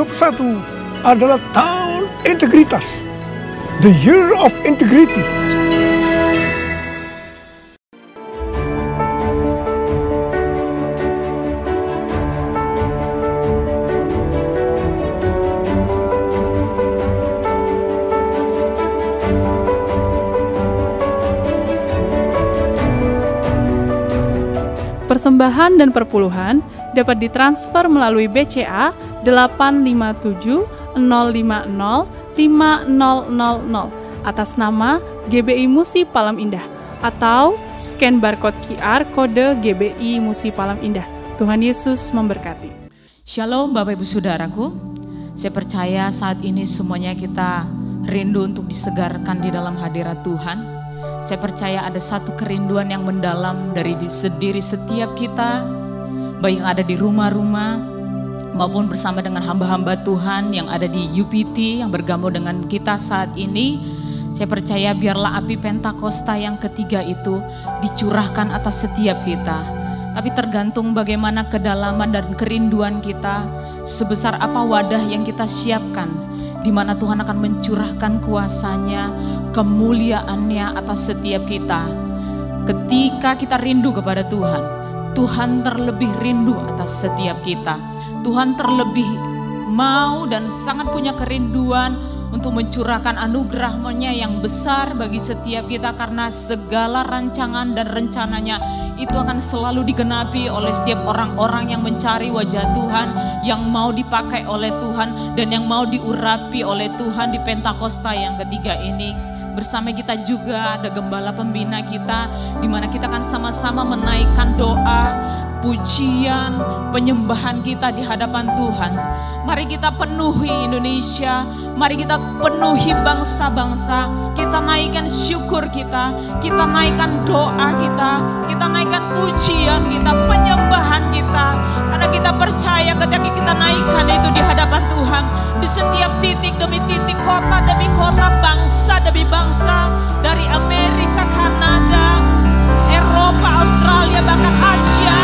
2021 adalah tahun integritas. The Year of Integrity. Persembahan dan perpuluhan dapat ditransfer melalui BCA 857 050 5000 atas nama GBI Musi Palem Indah atau scan barcode QR kode GBI Musi Palem Indah. Tuhan Yesus memberkati. Shalom Bapak Ibu Saudaraku, saya percaya saat ini semuanya kita rindu untuk disegarkan di dalam hadirat Tuhan. Saya percaya ada satu kerinduan yang mendalam dari diri setiap kita, baik yang ada di rumah-rumah maupun bersama dengan hamba-hamba Tuhan yang ada di UPT yang bergabung dengan kita saat ini. Saya percaya biarlah api Pentakosta yang ketiga itu dicurahkan atas setiap kita. Tapi tergantung bagaimana kedalaman dan kerinduan kita, sebesar apa wadah yang kita siapkan, di mana Tuhan akan mencurahkan kuasa-Nya, kemuliaan-Nya atas setiap kita. Ketika kita rindu kepada Tuhan, Tuhan terlebih rindu atas setiap kita. Tuhan terlebih mau dan sangat punya kerinduan untuk mencurahkan anugerah-Nya yang besar bagi setiap kita, karena segala rancangan dan rencananya itu akan selalu digenapi oleh setiap orang-orang yang mencari wajah Tuhan, yang mau dipakai oleh Tuhan dan yang mau diurapi oleh Tuhan di Pentakosta yang ketiga ini. Bersama kita juga ada gembala pembina kita, di mana kita akan sama-sama menaikkan doa, pujian, penyembahan kita di hadapan Tuhan. Mari kita penuhi Indonesia, mari kita penuhi bangsa-bangsa, kita naikkan syukur kita naikkan doa kita naikkan pujian kita, penyembahan kita. Karena kita percaya ketika kita naikkan itu di hadapan Tuhan, di setiap titik demi titik, kota demi kota, bangsa demi bangsa, dari Amerika, Kanada, Eropa, Australia, bahkan Asia.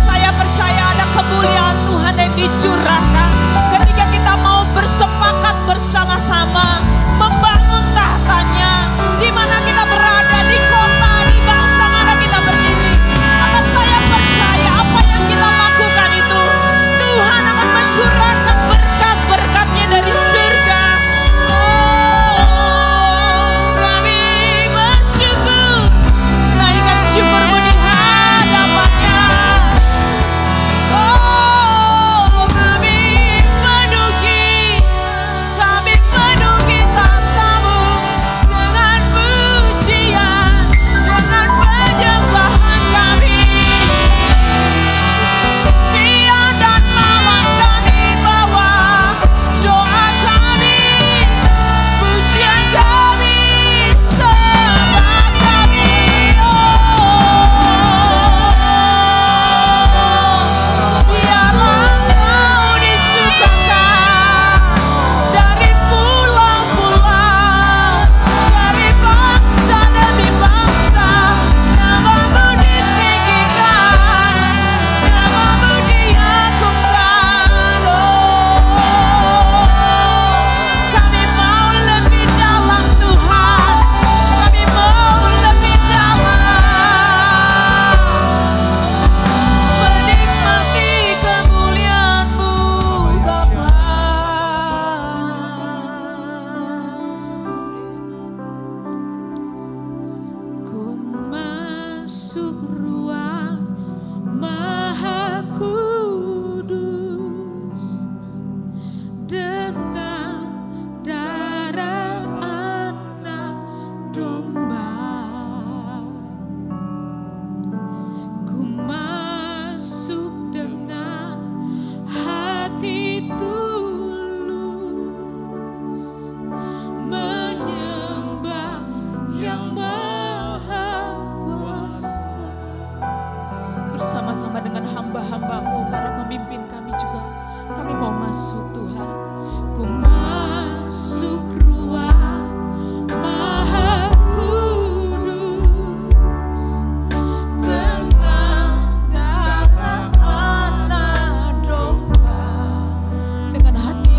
Saya percaya ada kemuliaan Tuhan yang dicurahkan ketika kita mau bersepakat bersama-sama membangun tahtanya. Di mana kita berada, di kota, di bangsa mana kita berdiri, maka saya percaya apa yang kita lakukan itu Tuhan akan mencurahkan berkat-berkatnya dari surga. Kami bersyukur, naikkan syukurmu di hadapannya. Kami penuhi tahtamu dengan pujian, dengan penyembahan kami. Siang dan malam kami bawa doa kami, pujian kami, sembah kami. Biarlah Kau disukakan dari pulau-pulau, dari bangsa demi bangsa. Nama-Mu ditinggikan, nama-Mu diagungkan. Kami mau lebih dalam Tuhan, kami mau lebih dalam, menikmati kemuliaan-Mu Bapa. Ku masuk ruang Maha Kudus dengan darah Anak Domba. Ku masuk dengan hati tulus, menyembah yang Maha Kuasa. Bersama-sama dengan hamba-hamba-Mu, para pemimpin kami juga, kami mau masuk Tuhan. Ku masuk ruang Maha Kudus dengan darah Anak Domba, dengan hati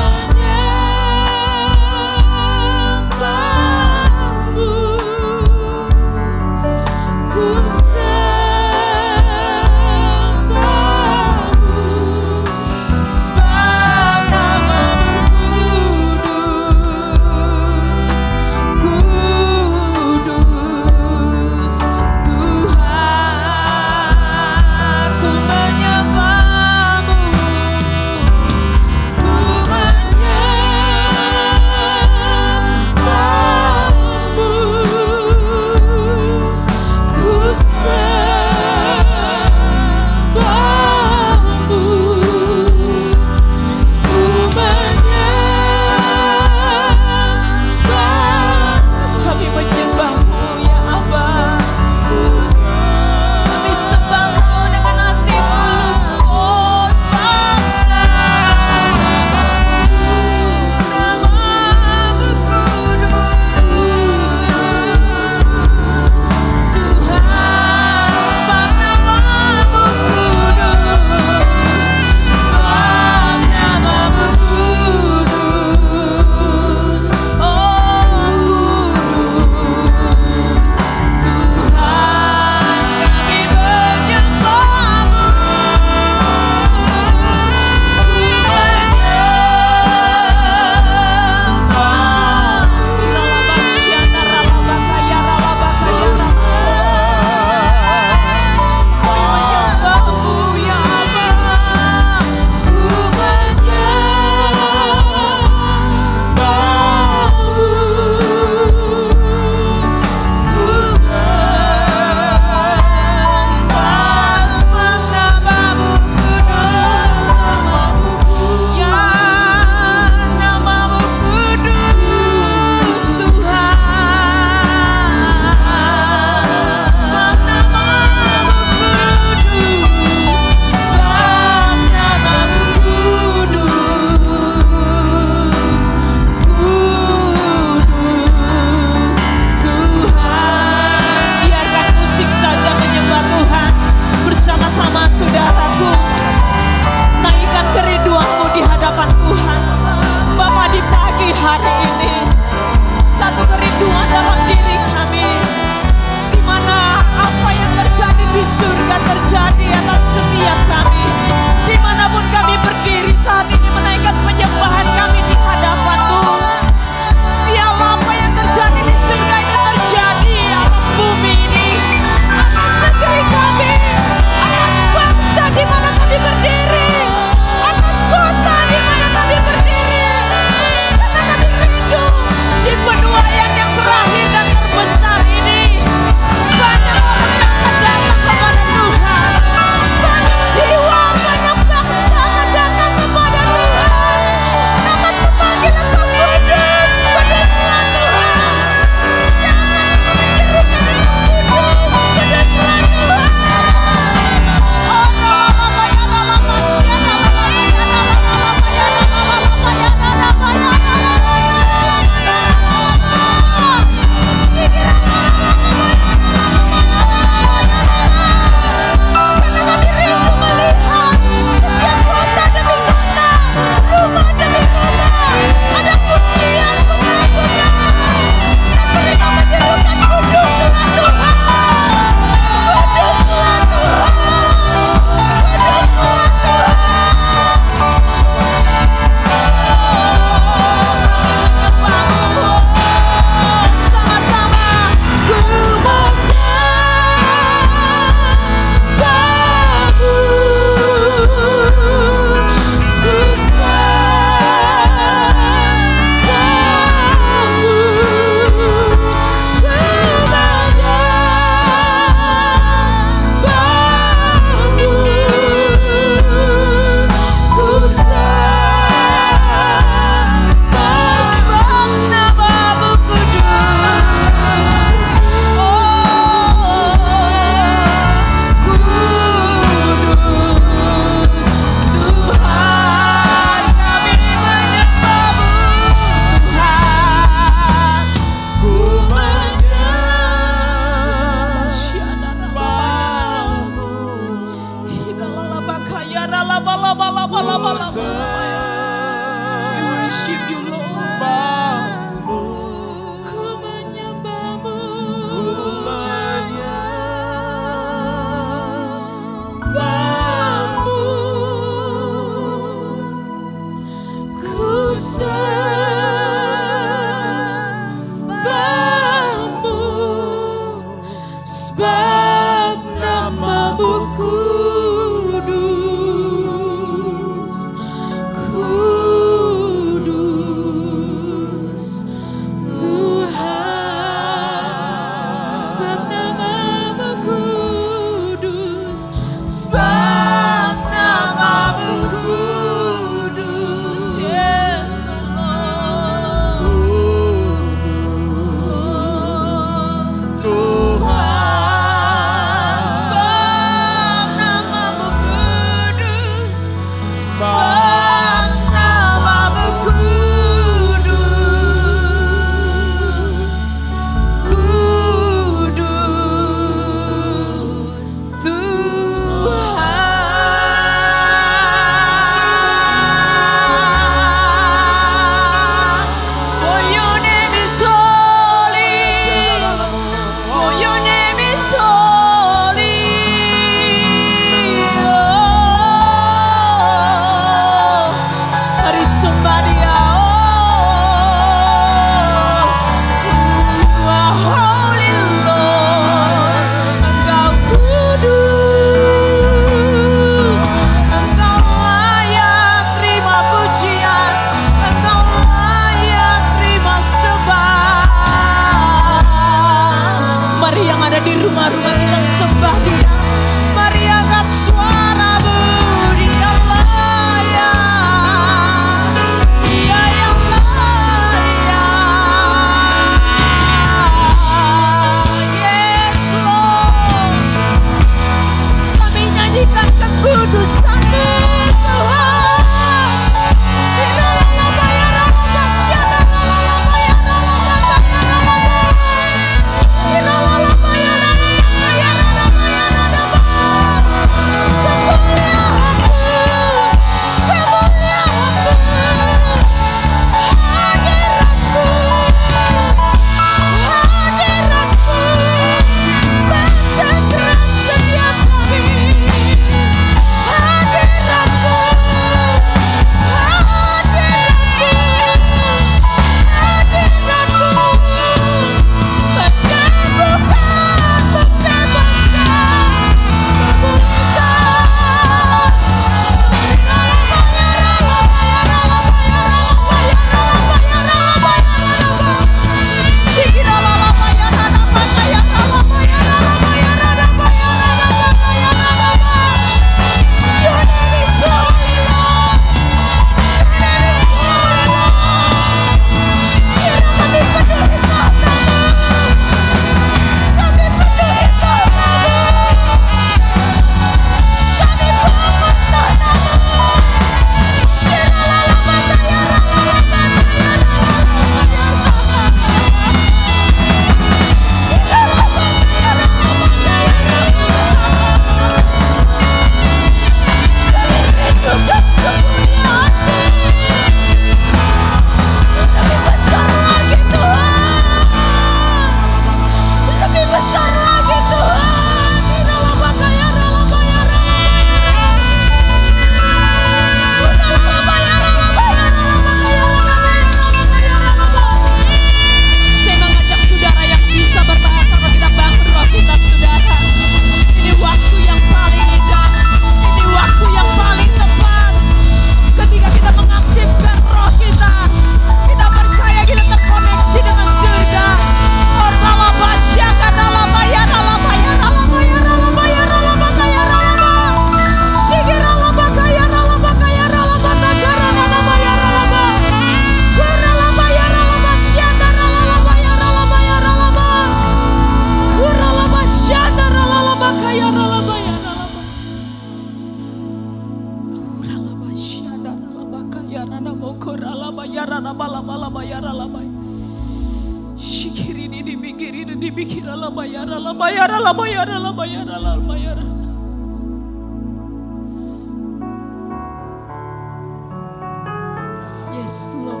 Yes, Lord.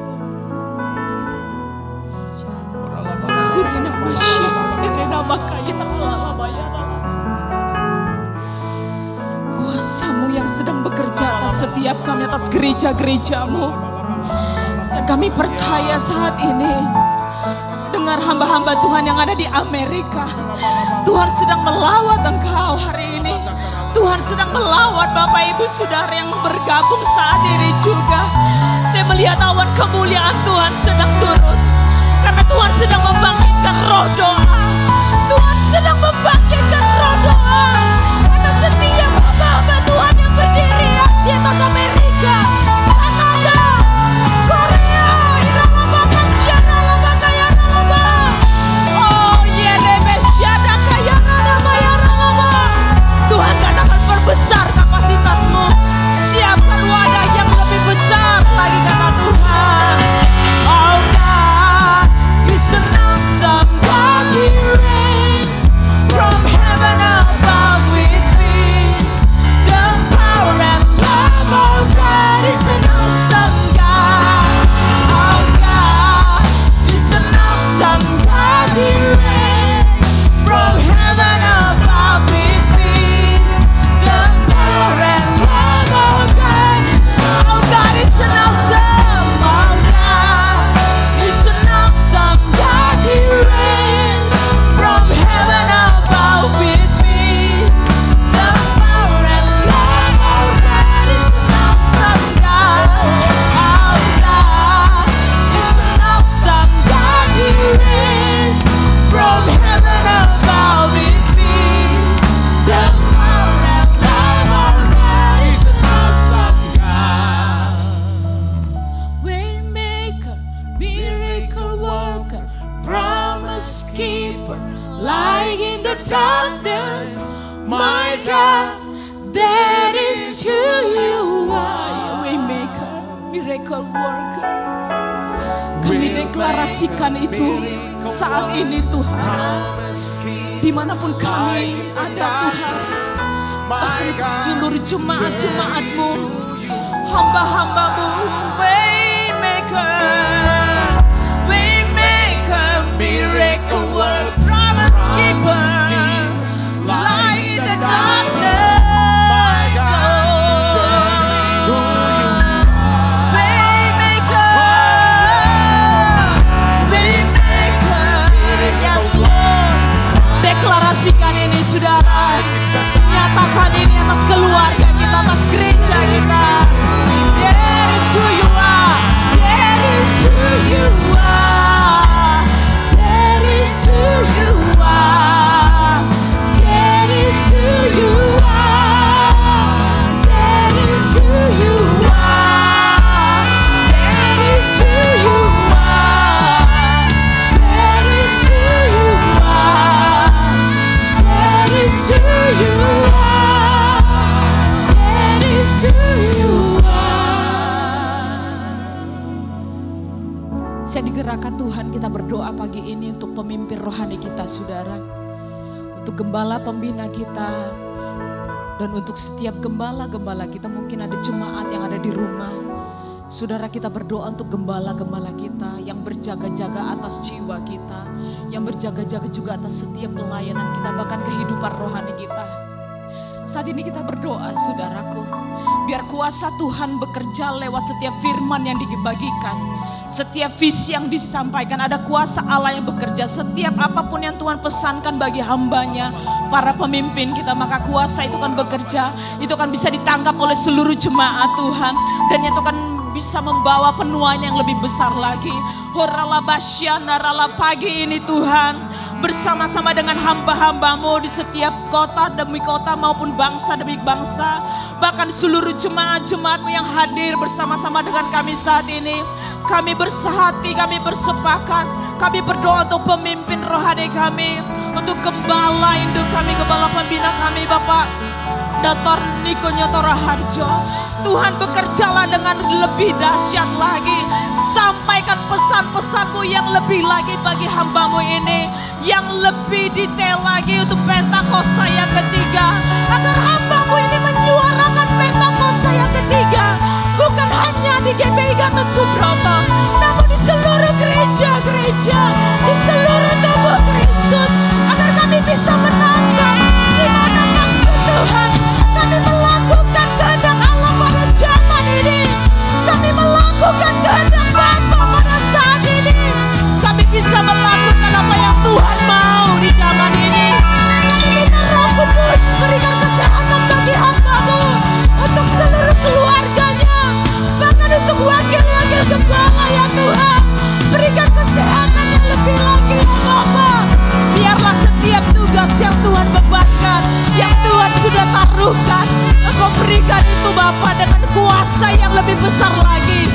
Kuasa-Mu yang sedang bekerja atas setiap kami, atas gereja-gereja-Mu. Dan kami percaya saat ini, dengar hamba-hamba Tuhan yang ada di Amerika, Tuhan sedang melawat Engkau hari ini. Tuhan sedang melawat Bapak Ibu Saudara yang bergabung saat ini juga. Saya melihat awan kemuliaan Tuhan sedang turun. Karena Tuhan sedang membangkitkan roh doa. Tuhan sedang membangkitkan roh doa. Untuk setiap hamba Tuhan yang berdiri di atas Amerika, Kanada, Korea, Iralaba, Kasyana, Laba, Kayana, Laba. Oh, Yerebe, Syada, Kayana, Laba, Yaralaba. Tuhan katakan perbesar kapasitasmu. Siapkan wadah yang lebih besar lagi, kata Tuhan. Oh God, is an awesome God. He reigns from heaven above with peace, the power and love. Oh God, is an awesome God. Oh God, is an awesome God. He reigns from heaven above with peace, the power and love. Oh God, is an awesome. Oh God, is an awesome God. He reigns from heaven above with peace, the power and love. Oh God, is an awesome God. Oh God, is an awesome God. He reigns from heaven above with peace, the power and love. Oh God, is an awesome God. Waymaker, miracle worker, promise keeper, light in the darkness. My God, that is who you are. Waymaker, miracle worker. Kami deklarasikan itu saat ini Tuhan. Dimanapun kami ada Tuhan, bahkan itu seluruh jemaat-jemaat-Mu, hamba-hamba-Mu. Waymaker, Waymaker, miracle worker, promise keeper, light in the darkness. Waymaker, Waymaker, yes Lord. Deklarasikan ini saudara. Nyatakan ini atas keluarga kita, atas gereja kita. That is who you are. That is who you are. That is who you are. That is who you are. That is who you are. That is who you are. That is who you are. That is who you are. That is who you are. Saya digerakkan Tuhan, kita berdoa pagi ini untuk pemimpin rohani kita saudara. Untuk gembala pembina kita. Dan untuk setiap gembala-gembala kita, mungkin ada jemaat yang ada di rumah. Saudara, kita berdoa untuk gembala-gembala kita yang berjaga-jaga atas jiwa kita, yang berjaga-jaga juga atas setiap pelayanan kita, bahkan kehidupan rohani kita. Saat ini kita berdoa saudaraku, biar kuasa Tuhan bekerja lewat setiap firman yang dibagikan, setiap visi yang disampaikan, ada kuasa Allah yang bekerja. Setiap apapun yang Tuhan pesankan bagi hambanya, para pemimpin kita, maka kuasa itu kan bekerja, itu kan bisa ditangkap oleh seluruh jemaat Tuhan, dan itu kan bisa membawa penuaian yang lebih besar lagi. Horalabasyana rala pagi ini Tuhan, bersama-sama dengan hamba-hamba-Mu di setiap kota demi kota maupun bangsa demi bangsa, bahkan seluruh jemaat-jemaat-Mu yang hadir bersama-sama dengan kami saat ini. Kami bersehati, kami bersepakat, kami berdoa untuk pemimpin rohani kami, untuk gembala induk kami, gembala pembina kami Bapak Dr. Niko Nyoto Raharjo. Tuhan, bekerjalah dengan lebih dahsyat lagi. Sampaikan pesan-pesan-Mu yang lebih lagi bagi hamba-Mu ini, yang lebih detail lagi untuk Pentakosta yang ketiga, agar hamba-Mu ini menyuarakan Pentakosta yang ketiga, bukan hanya di GBI Gatot Subroto, namun di seluruh gereja-gereja, di seluruh tubuh Kristus, agar kami bisa menangkap di mana maksud Tuhan. Kami melakukan kehendak Allah pada zaman ini. Kami melakukan kehendak Bapa pada saat ini. Kami bisa melakukan apa yang Tuhan mau di zaman ini. Kami minta Roh Kudus berikan kesehatan bagi hamba-Mu, untuk seluruh keluarganya, bahkan untuk wakil-wakil gembala ya Tuhan. Berikan kesehatan yang lebih lagi ya Bapa. Biarlah setiap tugas yang Tuhan bebankan, yang Tuhan sudah taruhkan, Engkau berikan itu Bapa dengan kuasa yang lebih besar lagi.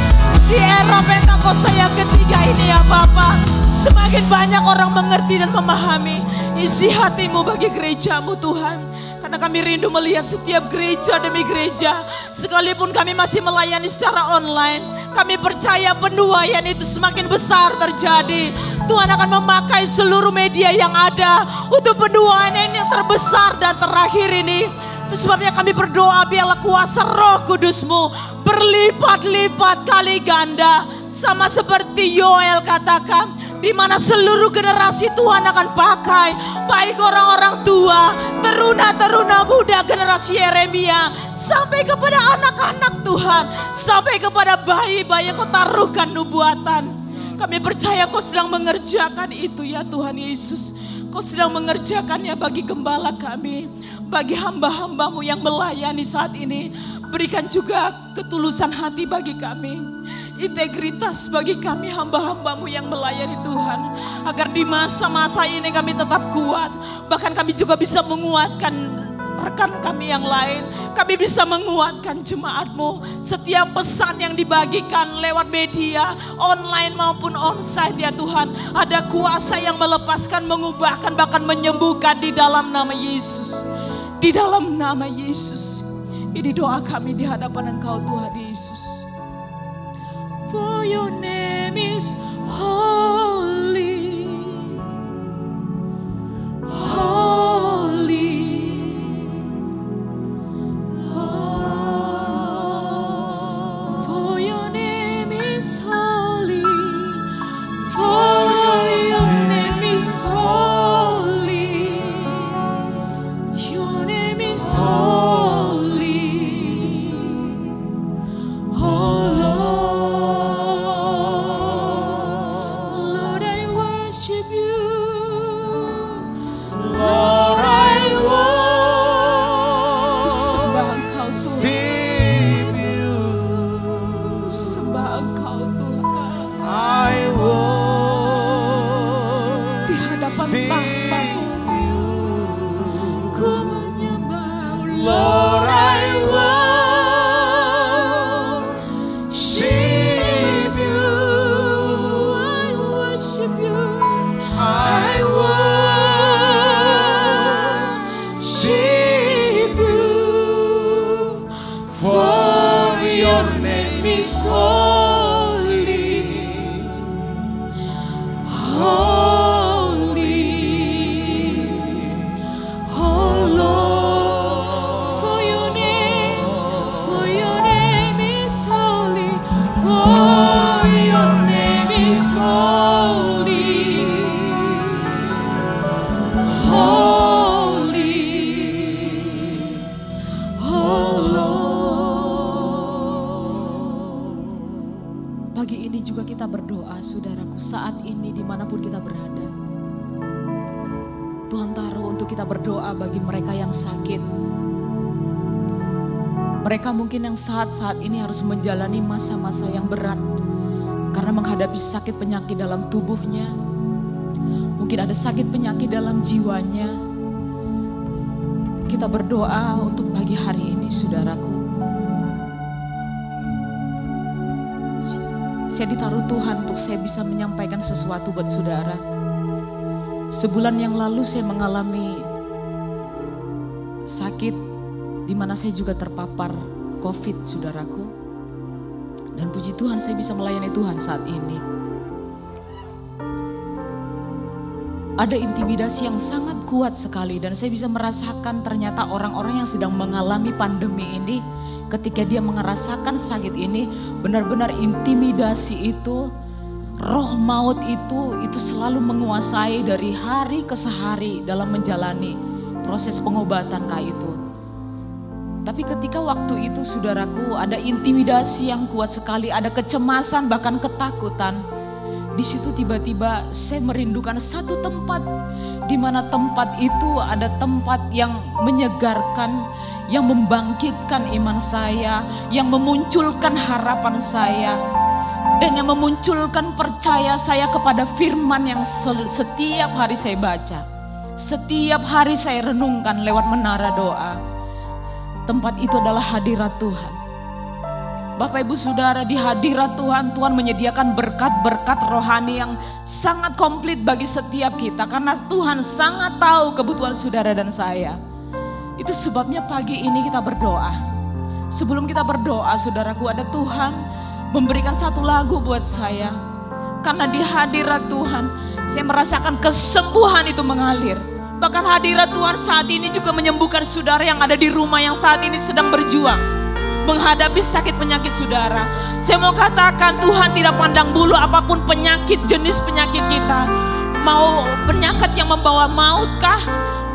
Di era Pentakosta yang ketiga ini ya Bapa, semakin banyak orang mengerti dan memahami isi hati-Mu bagi gereja-Mu Tuhan. Karena kami rindu melihat setiap gereja demi gereja, sekalipun kami masih melayani secara online, kami percaya penuaian itu semakin besar terjadi. Tuhan akan memakai seluruh media yang ada untuk penuaian yang terbesar dan terakhir ini. Itu sebabnya kami berdoa, biarlah kuasa Roh Kudus-Mu berlipat-lipat kali ganda, sama seperti Yoel katakan, di mana seluruh generasi Tuhan akan pakai, baik orang-orang tua, teruna-teruna muda generasi Yeremia, sampai kepada anak-anak Tuhan, sampai kepada bayi-bayi yang Kau taruhkan nubuatan. Kami percaya Kau sedang mengerjakan itu ya Tuhan Yesus. Kau sedang mengerjakannya bagi gembala kami, bagi hamba-hamba-Mu yang melayani saat ini. Berikan juga ketulusan hati bagi kami, integritas bagi kami hamba-hamba-Mu yang melayani Tuhan. Agar di masa-masa ini kami tetap kuat, bahkan kami juga bisa menguatkan rekan kami yang lain. Kami bisa menguatkan jemaat-Mu. Setiap pesan yang dibagikan lewat media online maupun onsite ya Tuhan, ada kuasa yang melepaskan, mengubahkan, bahkan menyembuhkan di dalam nama Yesus. Di dalam nama Yesus. Ini doa kami di hadapan Engkau Tuhan Yesus. For your name is holy, holy. For your name is holy, for your name is holy, your name is holy. Mereka mungkin yang saat-saat ini harus menjalani masa-masa yang berat karena menghadapi sakit penyakit dalam tubuhnya. Mungkin ada sakit penyakit dalam jiwanya. Kita berdoa untuk pagi hari ini saudaraku. Saya ditaruh Tuhan untuk saya bisa menyampaikan sesuatu buat saudara. Sebulan yang lalu saya mengalami sakit di mana saya juga terpapar COVID, saudaraku. Dan puji Tuhan saya bisa melayani Tuhan saat ini. Ada intimidasi yang sangat kuat sekali dan saya bisa merasakan ternyata orang-orang yang sedang mengalami pandemi ini, ketika dia merasakan sakit ini, benar-benar intimidasi itu, roh maut itu selalu menguasai dari hari ke hari dalam menjalani proses pengobatan itu. Tapi ketika waktu itu saudaraku ada intimidasi yang kuat sekali, ada kecemasan bahkan ketakutan. Di situ tiba-tiba saya merindukan satu tempat, di mana tempat itu ada tempat yang menyegarkan, yang membangkitkan iman saya, yang memunculkan harapan saya, dan yang memunculkan percaya saya kepada firman yang setiap hari saya baca, setiap hari saya renungkan lewat menara doa. Tempat itu adalah hadirat Tuhan. Bapak Ibu Saudara, di hadirat Tuhan, Tuhan menyediakan berkat-berkat rohani yang sangat komplit bagi setiap kita. Karena Tuhan sangat tahu kebutuhan saudara dan saya. Itu sebabnya pagi ini kita berdoa. Sebelum kita berdoa, saudaraku, ada Tuhan memberikan satu lagu buat saya. Karena di hadirat Tuhan, saya merasakan kesembuhan itu mengalir. Bahkan hadirat Tuhan saat ini juga menyembuhkan saudara yang ada di rumah yang saat ini sedang berjuang menghadapi sakit penyakit saudara. Saya mau katakan Tuhan tidak pandang bulu apapun penyakit, jenis penyakit kita. Mau penyakit yang membawa maut kah?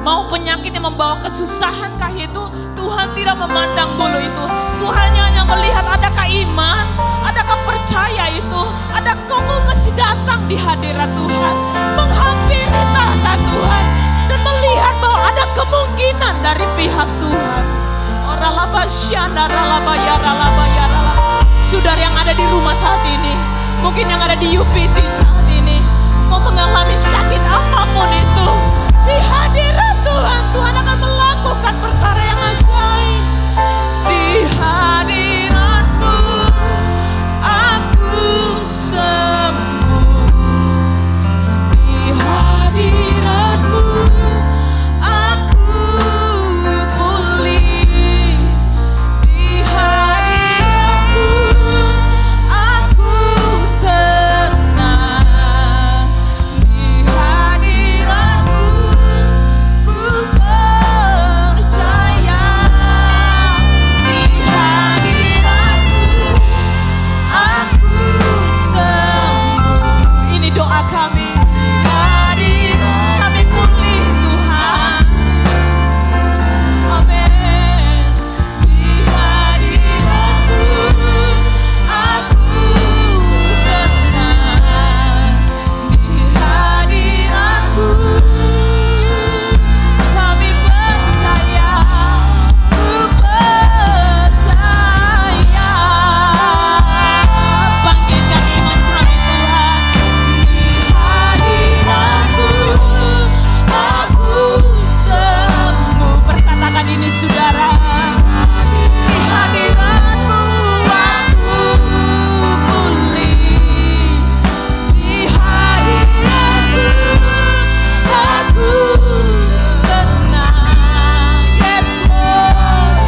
Mau penyakit yang membawa kesusahan kah itu? Tuhan tidak memandang bulu itu. Tuhan hanya melihat adakah iman, adakah percaya itu, adakah kamu masih datang di hadirat Tuhan, menghampiri tahta Tuhan, dan melihat bahwa ada kemungkinan dari pihak Tuhan. Saudara yang ada di rumah saat ini, mungkin yang ada di UPT saat ini, mau mengalami sakit apapun itu, di hadirat Tuhan, Tuhan akan melakukan perkara yang ajaib. Di hadirat-Mu aku sembuh, di hadirat-Mu aku pulih, di hadirat-Mu aku tenang, di hadirat-Mu ku percaya, di hadirat-Mu aku sembuh. Ini doa kami. Kami pulih Tuhan. Amin. Di hadirat-Mu aku tenang, di hadirat-Mu kami percaya, ku percaya. Bangkitkan iman kami Tuhan. Di hadirat-Mu aku sembuh. Perkatakan ini saudara. Di hadirat-Mu aku pulih, di hadirat-Mu aku tenang. Yes Lord,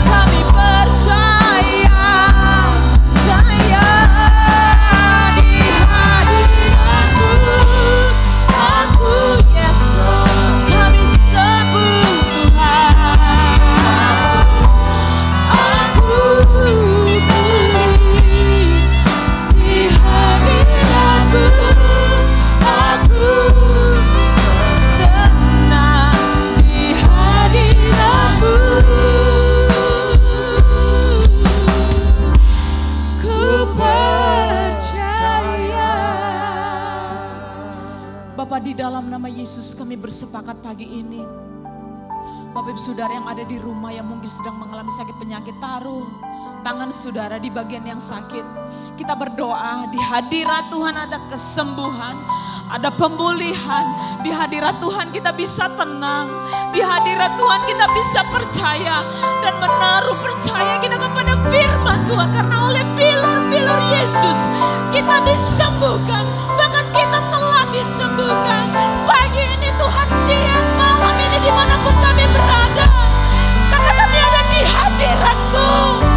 kami percaya, percaya. Di hadirat-Mu aku, yes Lord, kami sembuh Tuhan. Aku pulih, di hadirat-Mu aku tenang, di hadirat-Mu ku percaya. Bapak, di dalam nama Yesus kami bersepakat pagi ini. Bapak Ibu Saudara yang ada di rumah yang mungkin sedang mengalami sakit penyakit, taruh tangan saudara di bagian yang sakit. Kita berdoa, di hadirat Tuhan ada kesembuhan, ada pemulihan. Di hadirat Tuhan kita bisa tenang. Di hadirat Tuhan kita bisa percaya dan menaruh percaya kita kepada firman Tuhan. Karena oleh bilur-bilur Yesus kita disembuhkan. Bahkan kita telah disembuhkan. Pagi ini Tuhan, siang malam ini dimanapun kami berada, karena kami ada di hadirat-Mu.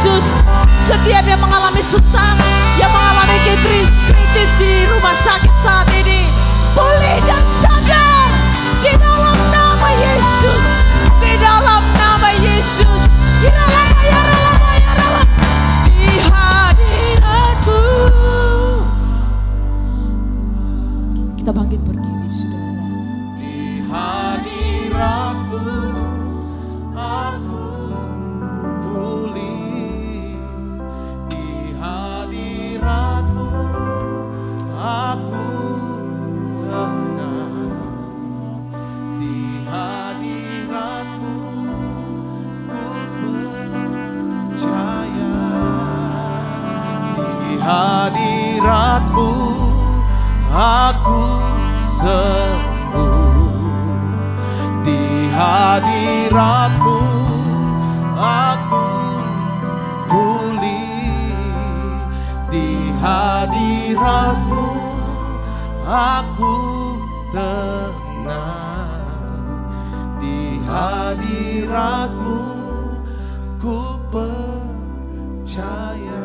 Yesus. Setiap yang mengalami sesak, yang mengalami kritis di rumah sakit saat ini, pulih dan sadar di dalam nama Yesus. Di dalam nama Yesus. Di dalam di hadiratmu. Kita bangkit berdiri, saudara. Di hadiratmu aku pulih. Di hadiratmu aku tenang. Di hadiratmu ku percaya. Di hadiratmu aku sembuh. Di hadiratmu aku pulih. Di hadiratmu aku tenang. Di hadiratmu ku percaya.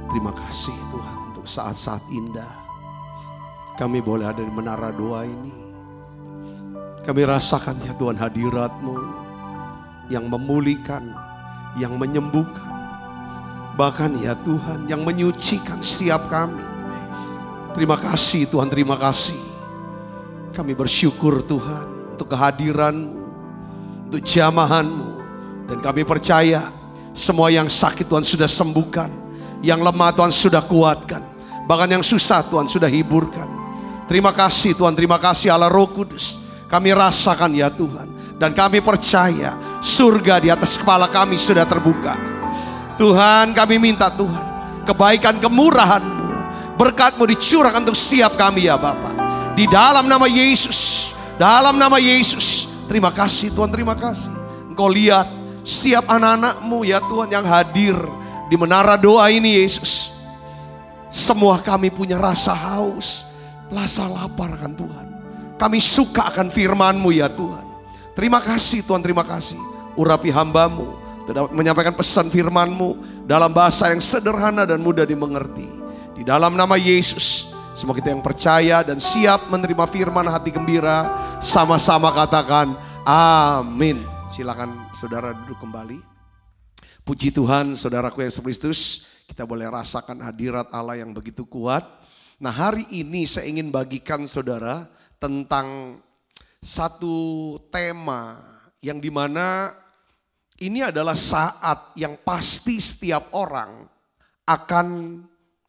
Terima kasih Tuhan untuk saat-saat indah. Kami boleh ada di menara doa ini. Kami rasakan ya Tuhan hadirat-Mu yang memulihkan, yang menyembuhkan. Bahkan ya Tuhan yang menyucikan setiap kami. Terima kasih Tuhan, terima kasih. Kami bersyukur Tuhan untuk kehadiran-Mu, untuk jamahan-Mu. Dan kami percaya semua yang sakit Tuhan sudah sembuhkan. Yang lemah Tuhan sudah kuatkan. Bahkan yang susah Tuhan sudah hiburkan. Terima kasih Tuhan, terima kasih Allah Roh Kudus. Kami rasakan ya Tuhan. Dan kami percaya surga di atas kepala kami sudah terbuka. Tuhan kami minta Tuhan, kebaikan kemurahan-Mu, berkat-Mu dicurahkan untuk setiap kami ya Bapa. Di dalam nama Yesus, dalam nama Yesus. Terima kasih Tuhan, terima kasih. Engkau lihat setiap anak-anak-Mu ya Tuhan yang hadir di menara doa ini Yesus. Semua kami punya rasa haus, rasa lapar kan Tuhan. Kami suka akan firman-Mu ya Tuhan. Terima kasih Tuhan, terima kasih. Urapi hamba-Mu untuk dapat menyampaikan pesan firman-Mu dalam bahasa yang sederhana dan mudah dimengerti. Di dalam nama Yesus, semua kita yang percaya dan siap menerima firman hati gembira, sama-sama katakan amin. Silakan saudara duduk kembali. Puji Tuhan, saudaraku yang Kristus, kita boleh rasakan hadirat Allah yang begitu kuat. Nah, hari ini saya ingin bagikan saudara tentang satu tema yang dimana ini adalah saat yang pasti setiap orang akan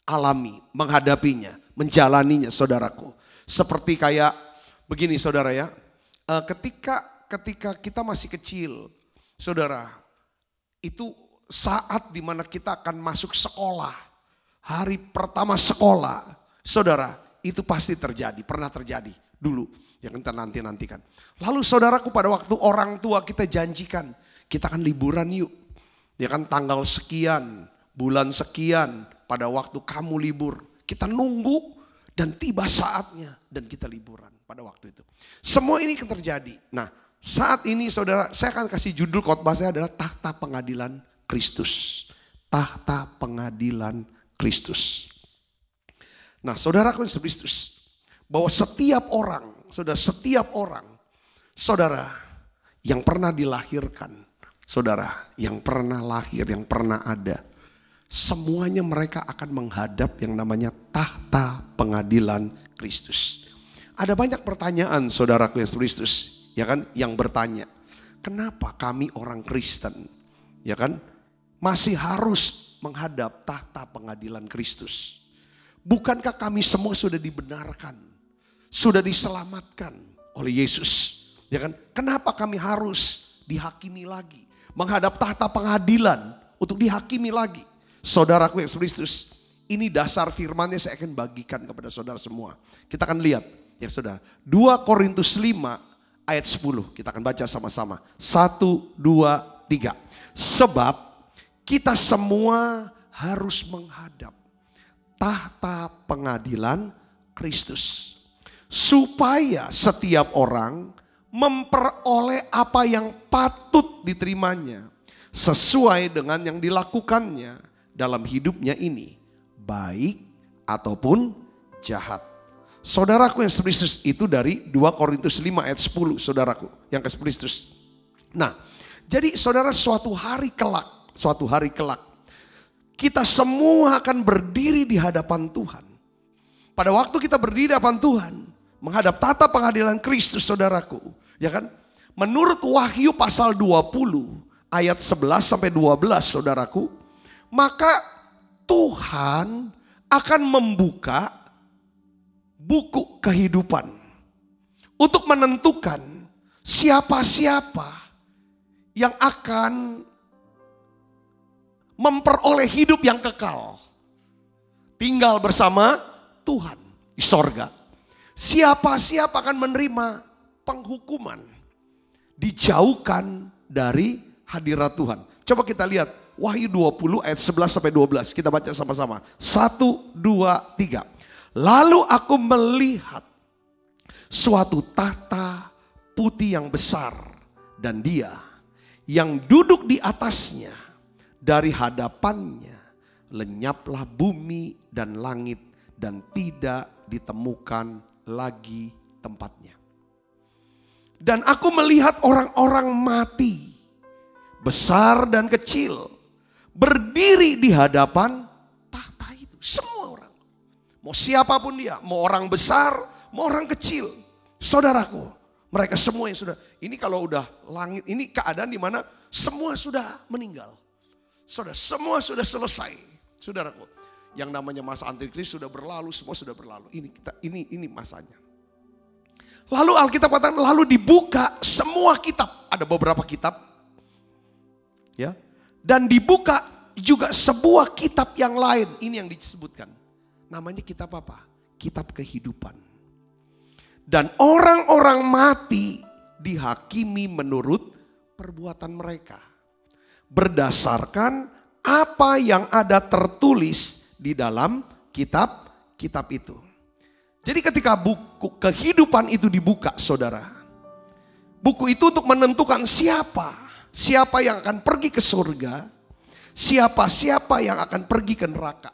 alami, menghadapinya, menjalaninya saudaraku. Seperti kayak begini saudara ya, ketika kita masih kecil, saudara, itu saat dimana kita akan masuk sekolah, hari pertama sekolah, saudara, itu pasti terjadi, pernah terjadi dulu, yang kita nantikan. Lalu saudaraku, pada waktu orang tua kita janjikan, kita akan liburan yuk, ya kan, tanggal sekian, bulan sekian, pada waktu kamu libur, kita nunggu dan tiba saatnya dan kita liburan pada waktu itu. Semua ini akan terjadi. Nah, saat ini saudara, saya akan kasih judul khotbah saya adalah Tahta Pengadilan Kristus. Tahta Pengadilan Kristus. Nah, saudaraku yang Kristus, bahwa setiap orang, saudara yang pernah dilahirkan, saudara yang pernah lahir, yang pernah ada, semuanya mereka akan menghadap yang namanya Tahta Pengadilan Kristus. Ada banyak pertanyaan saudaraku yang Kristus, ya kan, yang bertanya, kenapa kami orang Kristen, ya kan, masih harus menghadap tahta pengadilan Kristus? Bukankah kami semua sudah dibenarkan, sudah diselamatkan oleh Yesus? Ya kan? Kenapa kami harus dihakimi lagi, menghadap tahta pengadilan untuk dihakimi lagi? Saudaraku yang Kristus, ini dasar firman-Nya saya akan bagikan kepada saudara semua. Kita akan lihat ya saudara, 2 Korintus 5 ayat 10, kita akan baca sama-sama. 1, 2, 3. Sebab kita semua harus menghadap tahta pengadilan Kristus, supaya setiap orang memperoleh apa yang patut diterimanya sesuai dengan yang dilakukannya dalam hidupnya ini, baik ataupun jahat. Saudaraku yang Kristus, itu dari 2 Korintus 5 ayat 10, saudaraku yang Kristus. Nah, jadi saudara, suatu hari kelak kita semua akan berdiri di hadapan Tuhan. Pada waktu kita berdiri di hadapan Tuhan, menghadap tata pengadilan Kristus, saudaraku, ya kan? Menurut Wahyu pasal 20 ayat 11 sampai 12, saudaraku, maka Tuhan akan membuka buku kehidupan untuk menentukan siapa-siapa yang akan memperoleh hidup yang kekal, tinggal bersama Tuhan di sorga. Siapa-siapa akan menerima penghukuman, dijauhkan dari hadirat Tuhan. Coba kita lihat Wahyu 20 ayat 11 sampai 12. Kita baca sama-sama. 1, 2, 3. Lalu aku melihat suatu tahta putih yang besar, dan Dia yang duduk di atasnya, dari hadapannya lenyaplah bumi dan langit, dan tidak ditemukan lagi tempatnya. Dan aku melihat orang-orang mati, besar dan kecil, berdiri di hadapan tahta itu. Semua orang, mau siapapun dia, mau orang besar, mau orang kecil. Saudaraku, mereka semua yang sudah, ini kalau udah langit, ini keadaan di mana semua sudah meninggal. Saudara, semua sudah selesai. Saudaraku, yang namanya masa antikris sudah berlalu, semua sudah berlalu. Ini masanya. Lalu Alkitab katakan, lalu dibuka semua kitab. Ada beberapa kitab, ya, dan dibuka juga sebuah kitab yang lain. Ini yang disebutkan. Namanya kitab apa? Kitab kehidupan. Dan orang-orang mati dihakimi menurut perbuatan mereka, berdasarkan apa yang ada tertulis di dalam kitab-kitab itu. Jadi ketika buku kehidupan itu dibuka, saudara, buku itu untuk menentukan siapa yang akan pergi ke surga, siapa yang akan pergi ke neraka.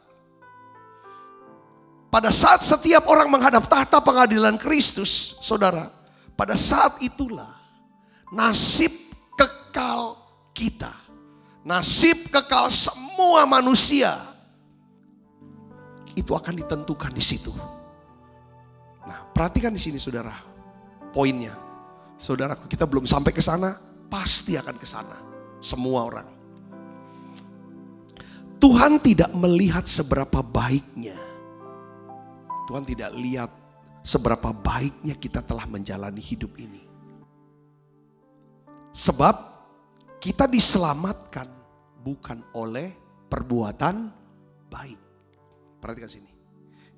Pada saat setiap orang menghadap tahta pengadilan Kristus, saudara, pada saat itulah nasib kekal kita, nasib kekal semua manusia itu akan ditentukan di situ. Nah, perhatikan di sini, saudara, poinnya. Saudaraku, kita belum sampai ke sana, pasti akan ke sana. Semua orang. Tuhan tidak melihat seberapa baiknya. Tuhan tidak lihat seberapa baiknya kita telah menjalani hidup ini. Sebab kita diselamatkan bukan oleh perbuatan baik. Perhatikan sini.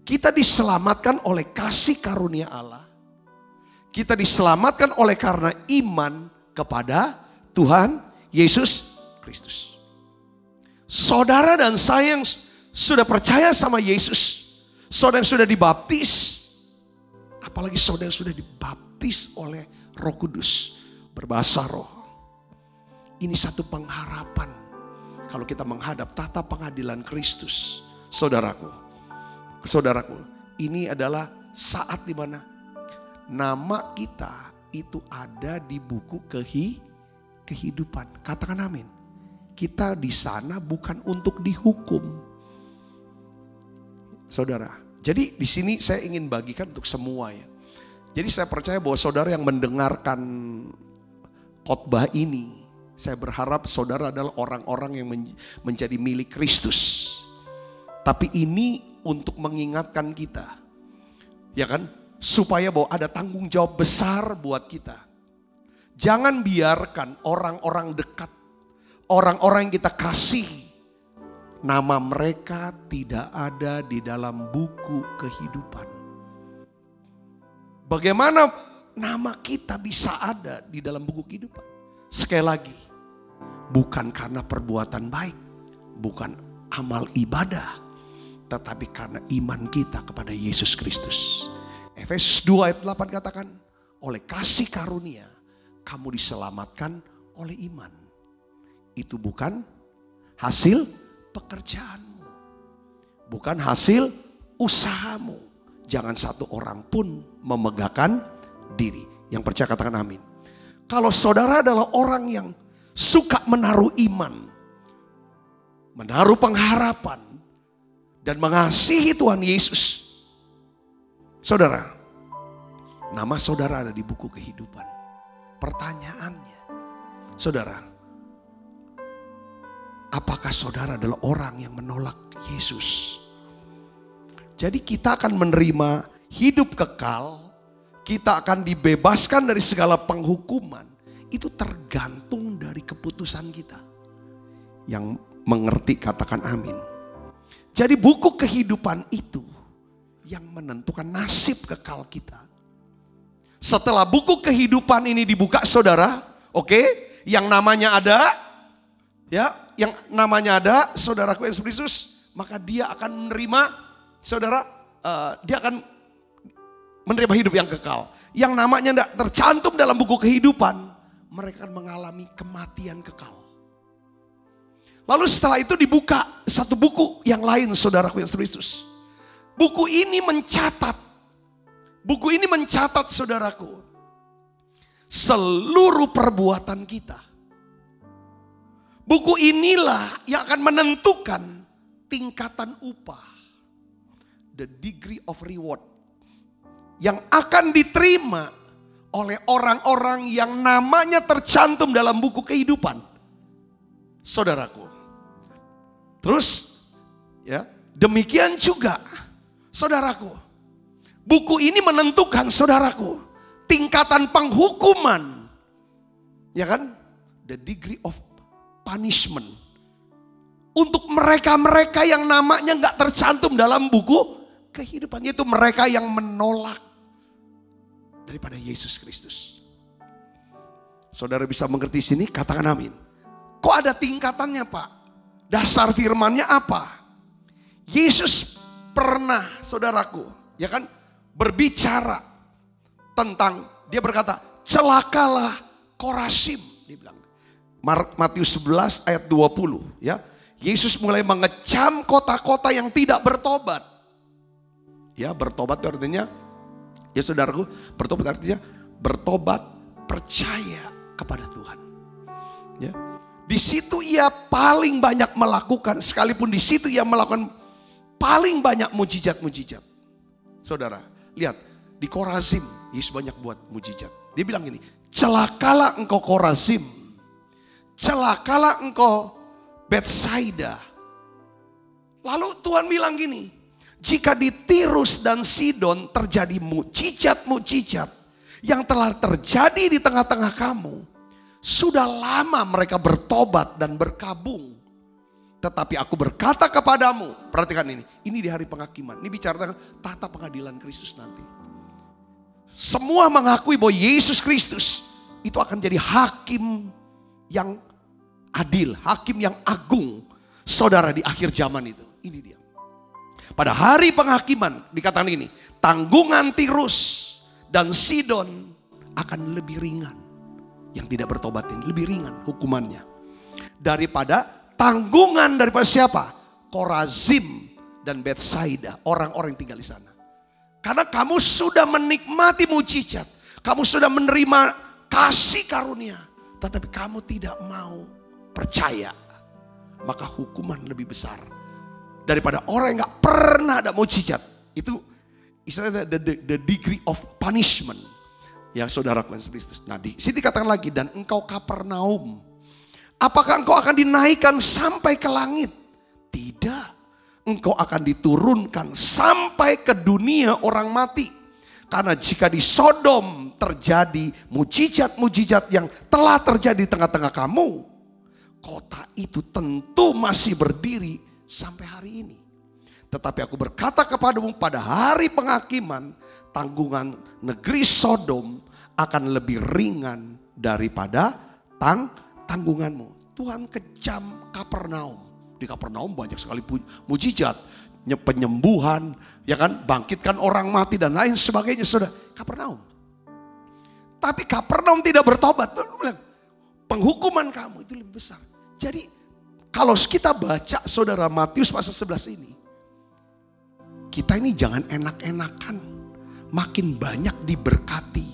Kita diselamatkan oleh kasih karunia Allah. Kita diselamatkan oleh karena iman kepada Tuhan Yesus Kristus. Saudara dan saya yang sudah percaya sama Yesus, saudara yang sudah dibaptis, apalagi saudara yang sudah dibaptis oleh Roh Kudus, berbahasa roh. Ini satu pengharapan kalau kita menghadap tahta pengadilan Kristus. Saudaraku, ini adalah saat di mana nama kita itu ada di buku kehidupan. Katakan amin. Kita di sana bukan untuk dihukum. Saudara, jadi di sini saya ingin bagikan untuk semua ya. Jadi saya percaya bahwa saudara yang mendengarkan khotbah ini, saya berharap saudara adalah orang-orang yang menjadi milik Kristus. Tapi ini untuk mengingatkan kita, ya kan? Supaya bahwa ada tanggung jawab besar buat kita. Jangan biarkan orang-orang dekat, orang-orang yang kita kasih, nama mereka tidak ada di dalam buku kehidupan. Bagaimana nama kita bisa ada di dalam buku kehidupan? Sekali lagi, bukan karena perbuatan baik, bukan amal ibadah, tetapi karena iman kita kepada Yesus Kristus. Efesus 2 ayat 8 katakan, oleh kasih karunia, kamu diselamatkan oleh iman. Itu bukan hasil pekerjaanmu, bukan hasil usahamu. Jangan satu orang pun memegahkan diri. Yang percaya katakan amin. Kalau saudara adalah orang yang suka menaruh iman, menaruh pengharapan, dan mengasihi Tuhan Yesus, saudara, nama saudara ada di buku kehidupan. Pertanyaannya, saudara, apakah saudara adalah orang yang menolak Yesus? Jadi kita akan menerima hidup kekal, kita akan dibebaskan dari segala penghukuman. Itu tergantung dari keputusan kita. Yang mengerti katakan amin. Jadi buku kehidupan itu yang menentukan nasib kekal kita. Setelah buku kehidupan ini dibuka saudara, oke, yang namanya ada, ya, yang namanya ada, saudaraku Yesus Kristus, maka dia akan menerima, saudara, dia akan menerima hidup yang kekal. Yang namanya tidak tercantum dalam buku kehidupan, mereka akan mengalami kematian kekal. Lalu setelah itu dibuka satu buku yang lain, saudaraku Yesus Kristus. Buku ini mencatat saudaraku, seluruh perbuatan kita. Buku inilah yang akan menentukan tingkatan upah, the degree of reward, yang akan diterima oleh orang-orang yang namanya tercantum dalam buku kehidupan. Saudaraku. Terus ya, demikian juga saudaraku. Buku ini menentukan saudaraku tingkatan penghukuman. Ya kan? The degree of punishment. Untuk mereka-mereka yang namanya gak tercantum dalam buku kehidupan. Yaitu mereka yang menolak daripada Yesus Kristus. Saudara bisa mengerti sini? Katakan amin. Kok ada tingkatannya Pak? Dasar firmannya apa? Yesus pernah saudaraku, ya kan, berbicara tentang, dia berkata, celakalah Korazim, dia bilang. Matius 11 ayat 20, ya. Yesus mulai mengecam kota-kota yang tidak bertobat. Ya, bertobat itu artinya, ya saudaraku, bertobat artinya bertobat percaya kepada Tuhan. Ya. Di situ ia paling banyak melakukan, sekalipun di situ ia melakukan paling banyak mujizat-mujizat. Saudara, lihat di Korazim Yesus banyak buat mujizat. Dia bilang gini, celakalah engkau Korazim, celakalah engkau Betsaida. Lalu Tuhan bilang gini, jika di Tirus dan Sidon terjadi mujizat-mujizat yang telah terjadi di tengah-tengah kamu, sudah lama mereka bertobat dan berkabung. Tetapi aku berkata kepadamu, perhatikan ini di hari penghakiman. Ini bicara tentang tata pengadilan Kristus nanti. Semua mengakui bahwa Yesus Kristus itu akan jadi hakim yang adil, hakim yang agung. Saudara, di akhir zaman itu, ini dia. Pada hari penghakiman dikatakan ini, tanggungan Tirus dan Sidon akan lebih ringan. Yang tidak bertobat ini lebih ringan hukumannya daripada tanggungan daripada siapa? Korazim dan Betsaida, orang-orang yang tinggal di sana. Karena kamu sudah menikmati mujizat, kamu sudah menerima kasih karunia, tetapi kamu tidak mau percaya, maka hukuman lebih besar daripada orang yang gak pernah ada mujizat. Itu istilahnya the degree of punishment. Ya saudaraku Yesus Kristus. Nah di sini dikatakan lagi, dan engkau Kapernaum, apakah engkau akan dinaikkan sampai ke langit? Tidak. Engkau akan diturunkan sampai ke dunia orang mati. Karena jika di Sodom terjadi mujizat-mujizat yang telah terjadi di tengah-tengah kamu, kota itu tentu masih berdiri sampai hari ini. Tetapi aku berkata kepadamu, pada hari penghakiman, tanggungan negeri Sodom akan lebih ringan daripada tanggunganmu. Tuhan kejam Kapernaum. Di Kapernaum banyak sekali mujizat, penyembuhan, ya kan, bangkitkan orang mati dan lain sebagainya. Saudara, Kapernaum. Tapi Kapernaum tidak bertobat. Tuhan bilang, penghukuman kamu itu lebih besar. Jadi kalau kita baca saudara Matius pasal 11 ini, kita ini jangan enak-enakan. Makin banyak diberkati,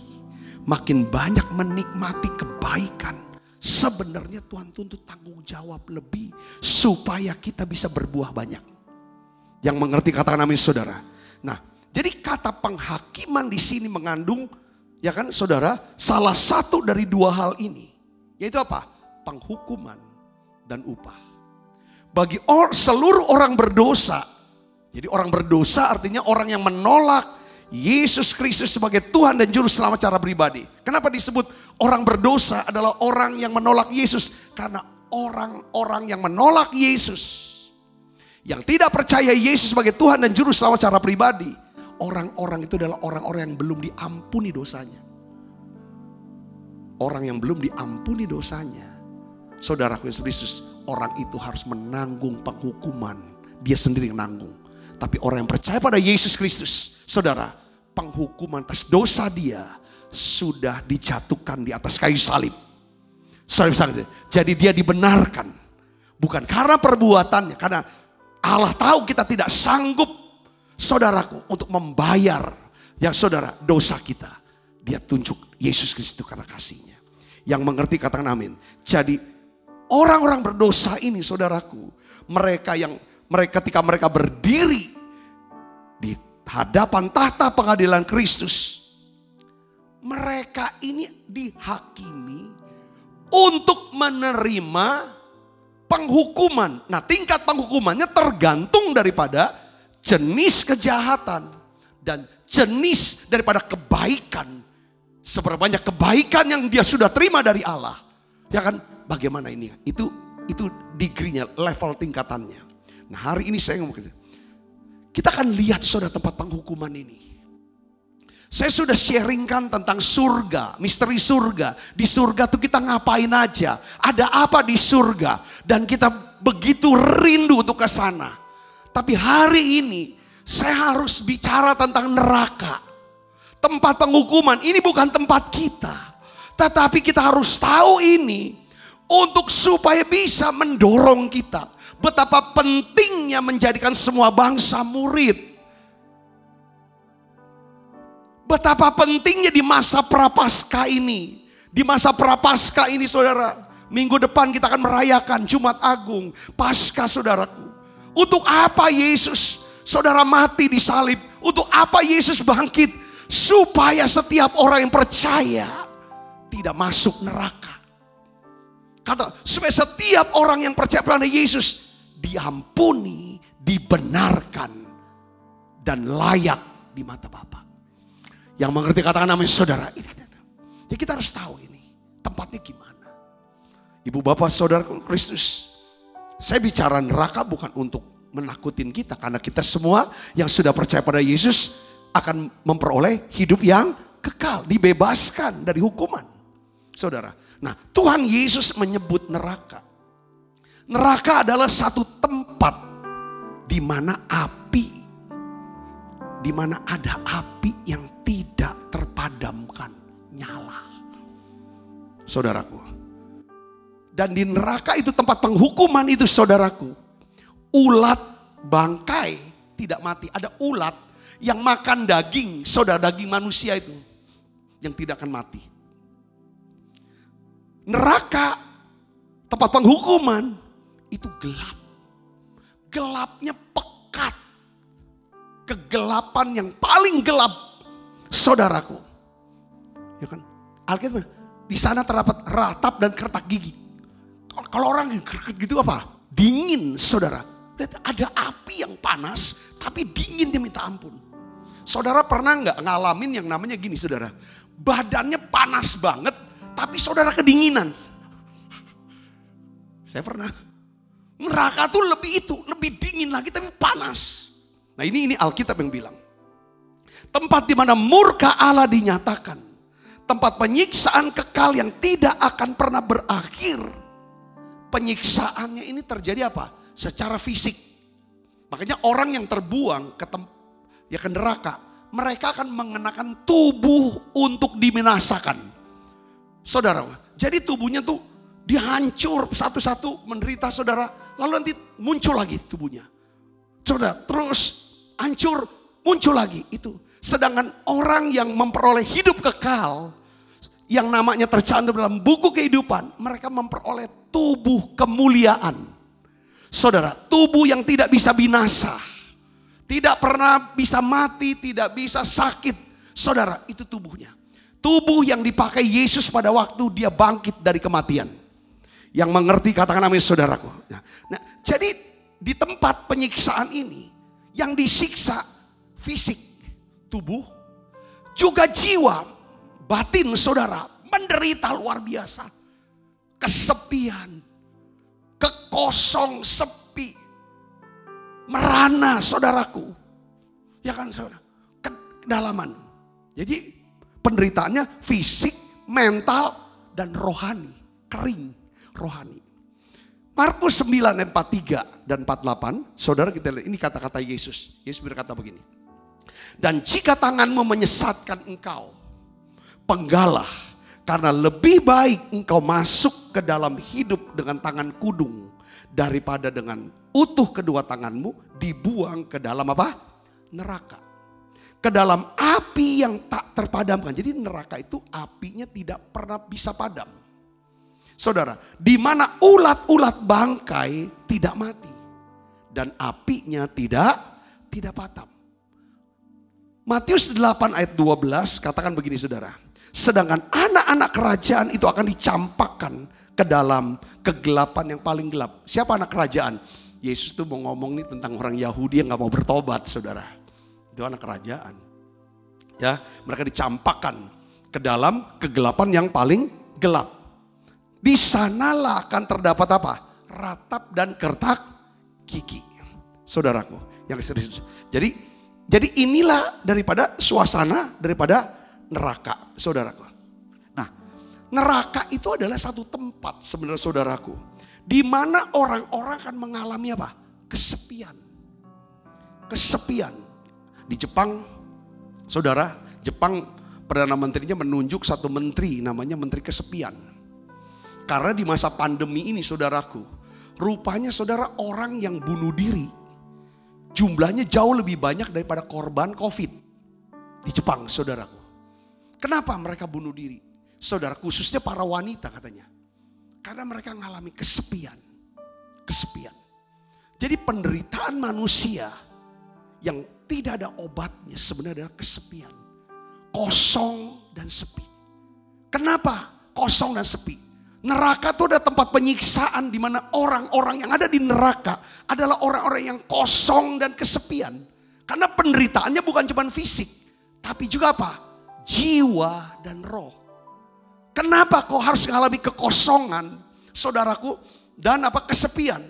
makin banyak menikmati kebaikan. Sebenarnya Tuhan tuntut tanggung jawab lebih supaya kita bisa berbuah banyak. Yang mengerti katakan amin saudara. Nah, jadi kata penghakiman di sini mengandung, ya kan saudara, salah satu dari dua hal ini. Yaitu apa? Penghukuman dan upah. Bagi seluruh orang berdosa. Jadi orang berdosa artinya orang yang menolak Yesus Kristus sebagai Tuhan dan Juru Selamat secara pribadi. Kenapa disebut orang berdosa adalah orang yang menolak Yesus? Karena orang-orang yang menolak Yesus, yang tidak percaya Yesus sebagai Tuhan dan Juru Selamat secara pribadi, orang-orang itu adalah orang-orang yang belum diampuni dosanya. Orang yang belum diampuni dosanya, saudaraku Yesus Kristus, orang itu harus menanggung penghukuman. Dia sendiri yang menanggung. Tapi orang yang percaya pada Yesus Kristus, saudara, penghukuman atas dosa dia sudah dijatuhkan di atas kayu salib. Jadi dia dibenarkan. Bukan karena perbuatannya, karena Allah tahu kita tidak sanggup, saudaraku, untuk membayar yang saudara dosa kita. Dia tunjuk Yesus Kristus itu karena kasihnya. Yang mengerti katakan amin. Jadi orang-orang berdosa ini saudaraku, mereka ketika mereka berdiri di hadapan tahta pengadilan Kristus, mereka ini dihakimi untuk menerima penghukuman. Nah, tingkat penghukumannya tergantung daripada jenis kejahatan dan jenis daripada kebaikan. Seberapa banyak kebaikan yang dia sudah terima dari Allah. Ya kan, bagaimana ini? Itu degree-nya, level tingkatannya. Nah, hari ini saya ngomong, kita akan lihat saudara tempat penghukuman ini. Saya sudah sharingkan tentang surga, misteri surga. Di surga tuh kita ngapain aja, ada apa di surga, dan kita begitu rindu untuk ke sana. Tapi hari ini saya harus bicara tentang neraka. Tempat penghukuman ini bukan tempat kita, tetapi kita harus tahu ini untuk supaya bisa mendorong kita. Betapa pentingnya menjadikan semua bangsa murid. Betapa pentingnya di masa prapaskah ini. Di masa prapaskah ini saudara, minggu depan kita akan merayakan Jumat Agung, Paskah saudaraku. Untuk apa Yesus saudara mati di salib? Untuk apa Yesus bangkit? Supaya setiap orang yang percaya tidak masuk neraka. Kata, supaya setiap orang yang percaya pada Yesus diampuni, dibenarkan, dan layak di mata Bapa. Yang mengerti katakan amin saudara. Jadi kita harus tahu ini tempatnya gimana. Ibu bapak saudara Kristus, saya bicara neraka bukan untuk menakutin kita, karena kita semua yang sudah percaya pada Yesus akan memperoleh hidup yang kekal, dibebaskan dari hukuman. Saudara, nah Tuhan Yesus menyebut neraka. Neraka adalah satu tempat di mana ada api yang tidak terpadamkan nyala. Saudaraku. Dan di neraka itu tempat penghukuman itu saudaraku. Ulat bangkai tidak mati. Ada ulat yang makan daging, saudara, daging manusia itu. Yang tidak akan mati. Neraka, tempat penghukuman, itu gelap. Gelapnya pekat. Kegelapan yang paling gelap, saudaraku. Ya kan? Alkitab, di sana terdapat ratap dan kertak gigi. Kalau orang gitu apa? Dingin, saudara. Ada api yang panas, tapi dingin dia minta ampun. Saudara pernah nggak ngalamin yang namanya gini saudara? Badannya panas banget, tapi saudara kedinginan. Saya pernah. Neraka tuh lebih dingin lagi tapi panas. Nah ini Alkitab yang bilang. Tempat di mana murka Allah dinyatakan. Tempat penyiksaan kekal yang tidak akan pernah berakhir. Penyiksaannya ini terjadi apa? Secara fisik. Makanya orang yang terbuang ke neraka mereka akan mengenakan tubuh untuk dibinasakan. Saudara, jadi tubuhnya tuh dihancur satu-satu menderita saudara. Lalu nanti muncul lagi tubuhnya. Saudara, terus hancur, muncul lagi itu. Sedangkan orang yang memperoleh hidup kekal, yang namanya tercantum dalam buku kehidupan, mereka memperoleh tubuh kemuliaan. Saudara, tubuh yang tidak bisa binasa, tidak pernah bisa mati, tidak bisa sakit. Saudara, itu tubuhnya. Tubuh yang dipakai Yesus pada waktu dia bangkit dari kematian. Yang mengerti katakan amin saudaraku. Nah, jadi di tempat penyiksaan ini, yang disiksa fisik, tubuh, juga jiwa, batin saudara, menderita luar biasa. Kesepian, kekosong, sepi, merana saudaraku. Ya kan saudara, kedalaman. Jadi penderitaannya fisik, mental, dan rohani, kering, rohani. Markus 9 ayat 43 dan 48, saudara kita lihat ini kata-kata Yesus. Yesus berkata begini. Dan jika tanganmu menyesatkan engkau, penggalah, karena lebih baik engkau masuk ke dalam hidup dengan tangan kudung daripada dengan utuh kedua tanganmu dibuang ke dalam apa? Neraka. Ke dalam api yang tak terpadamkan. Jadi neraka itu apinya tidak pernah bisa padam. Saudara, di mana ulat-ulat bangkai tidak mati dan apinya tidak padam. Matius 8 ayat 12 katakan begini saudara. Sedangkan anak-anak kerajaan itu akan dicampakkan ke dalam kegelapan yang paling gelap. Siapa anak kerajaan? Yesus tuh mau ngomong nih tentang orang Yahudi yang gak mau bertobat saudara. Itu anak kerajaan. Ya, mereka dicampakkan ke dalam kegelapan yang paling gelap. Di sanalah akan terdapat apa? Ratap dan kertak gigi. Saudaraku, yang serius. Jadi inilah daripada suasana daripada neraka, saudaraku. Nah, neraka itu adalah satu tempat sebenarnya saudaraku, di mana orang-orang akan mengalami apa? Kesepian. Kesepian. Di Jepang, saudara, Jepang Perdana Menterinya menunjuk satu menteri namanya Menteri Kesepian. Karena di masa pandemi ini saudaraku, rupanya saudara orang yang bunuh diri jumlahnya jauh lebih banyak daripada korban COVID di Jepang saudaraku. Kenapa mereka bunuh diri? Saudara, khususnya para wanita katanya. Karena mereka mengalami kesepian. Kesepian. Jadi penderitaan manusia yang tidak ada obatnya sebenarnya adalah kesepian. Kosong dan sepi. Kenapa kosong dan sepi? Neraka itu ada tempat penyiksaan di mana orang-orang yang ada di neraka adalah orang-orang yang kosong dan kesepian. Karena penderitaannya bukan cuma fisik, tapi juga apa? Jiwa dan roh. Kenapa kau harus mengalami kekosongan, saudaraku, dan apa? Kesepian.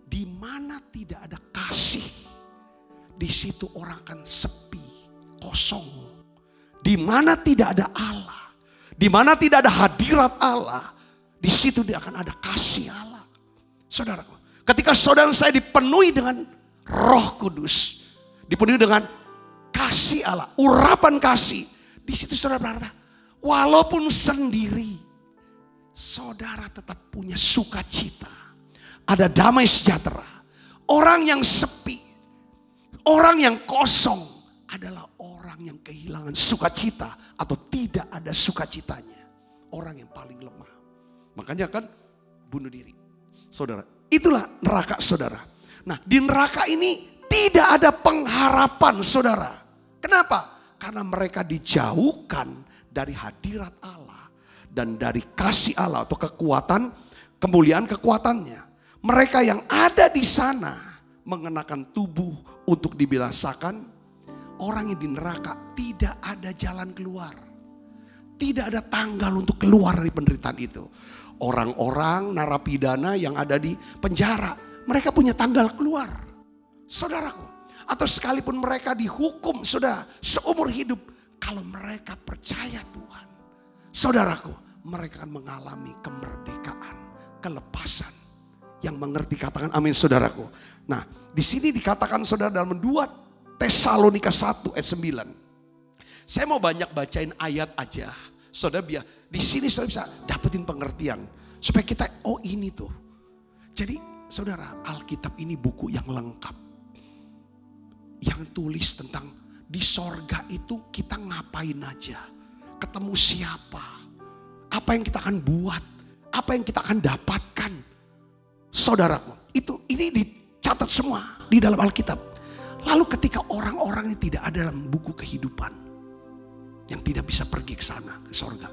Di mana tidak ada kasih, di situ orang akan sepi, kosong. Di mana tidak ada Allah, di mana tidak ada hadirat Allah, di situ dia akan ada kasih Allah. Saudaraku, ketika saudara saya dipenuhi dengan Roh Kudus, dipenuhi dengan kasih Allah, urapan kasih, di situ saudara berkata, walaupun sendiri, saudara tetap punya sukacita, ada damai sejahtera. Orang yang sepi, orang yang kosong adalah orang yang kehilangan sukacita atau tidak ada sukacitanya. Orang yang paling lemah. Makanya kan bunuh diri. Saudara, itulah neraka saudara. Nah, di neraka ini tidak ada pengharapan saudara. Kenapa? Karena mereka dijauhkan dari hadirat Allah dan dari kasih Allah atau kekuatan, kemuliaan kekuatannya. Mereka yang ada di sana mengenakan tubuh untuk dibinasakan. Orang yang di neraka tidak ada jalan keluar. Tidak ada tanggal untuk keluar dari penderitaan itu. Orang-orang narapidana yang ada di penjara, mereka punya tanggal keluar. Saudaraku, atau sekalipun mereka dihukum sudah seumur hidup, kalau mereka percaya Tuhan, saudaraku, mereka akan mengalami kemerdekaan, kelepasan. Yang mengerti katakan amin saudaraku. Nah, di sini dikatakan saudara dalam 2 Tesalonika 1 ayat 9. Saya mau banyak bacain ayat aja. Saudara biar di sini saudara bisa dapetin pengertian. Supaya kita, oh ini tuh. Jadi saudara, Alkitab ini buku yang lengkap. Yang tulis tentang di sorga itu kita ngapain aja. Ketemu siapa. Apa yang kita akan buat. Apa yang kita akan dapatkan. Saudaraku, ini dicatat semua di dalam Alkitab. Lalu ketika orang-orang ini tidak ada dalam buku kehidupan, yang tidak bisa pergi ke sana, ke sorga.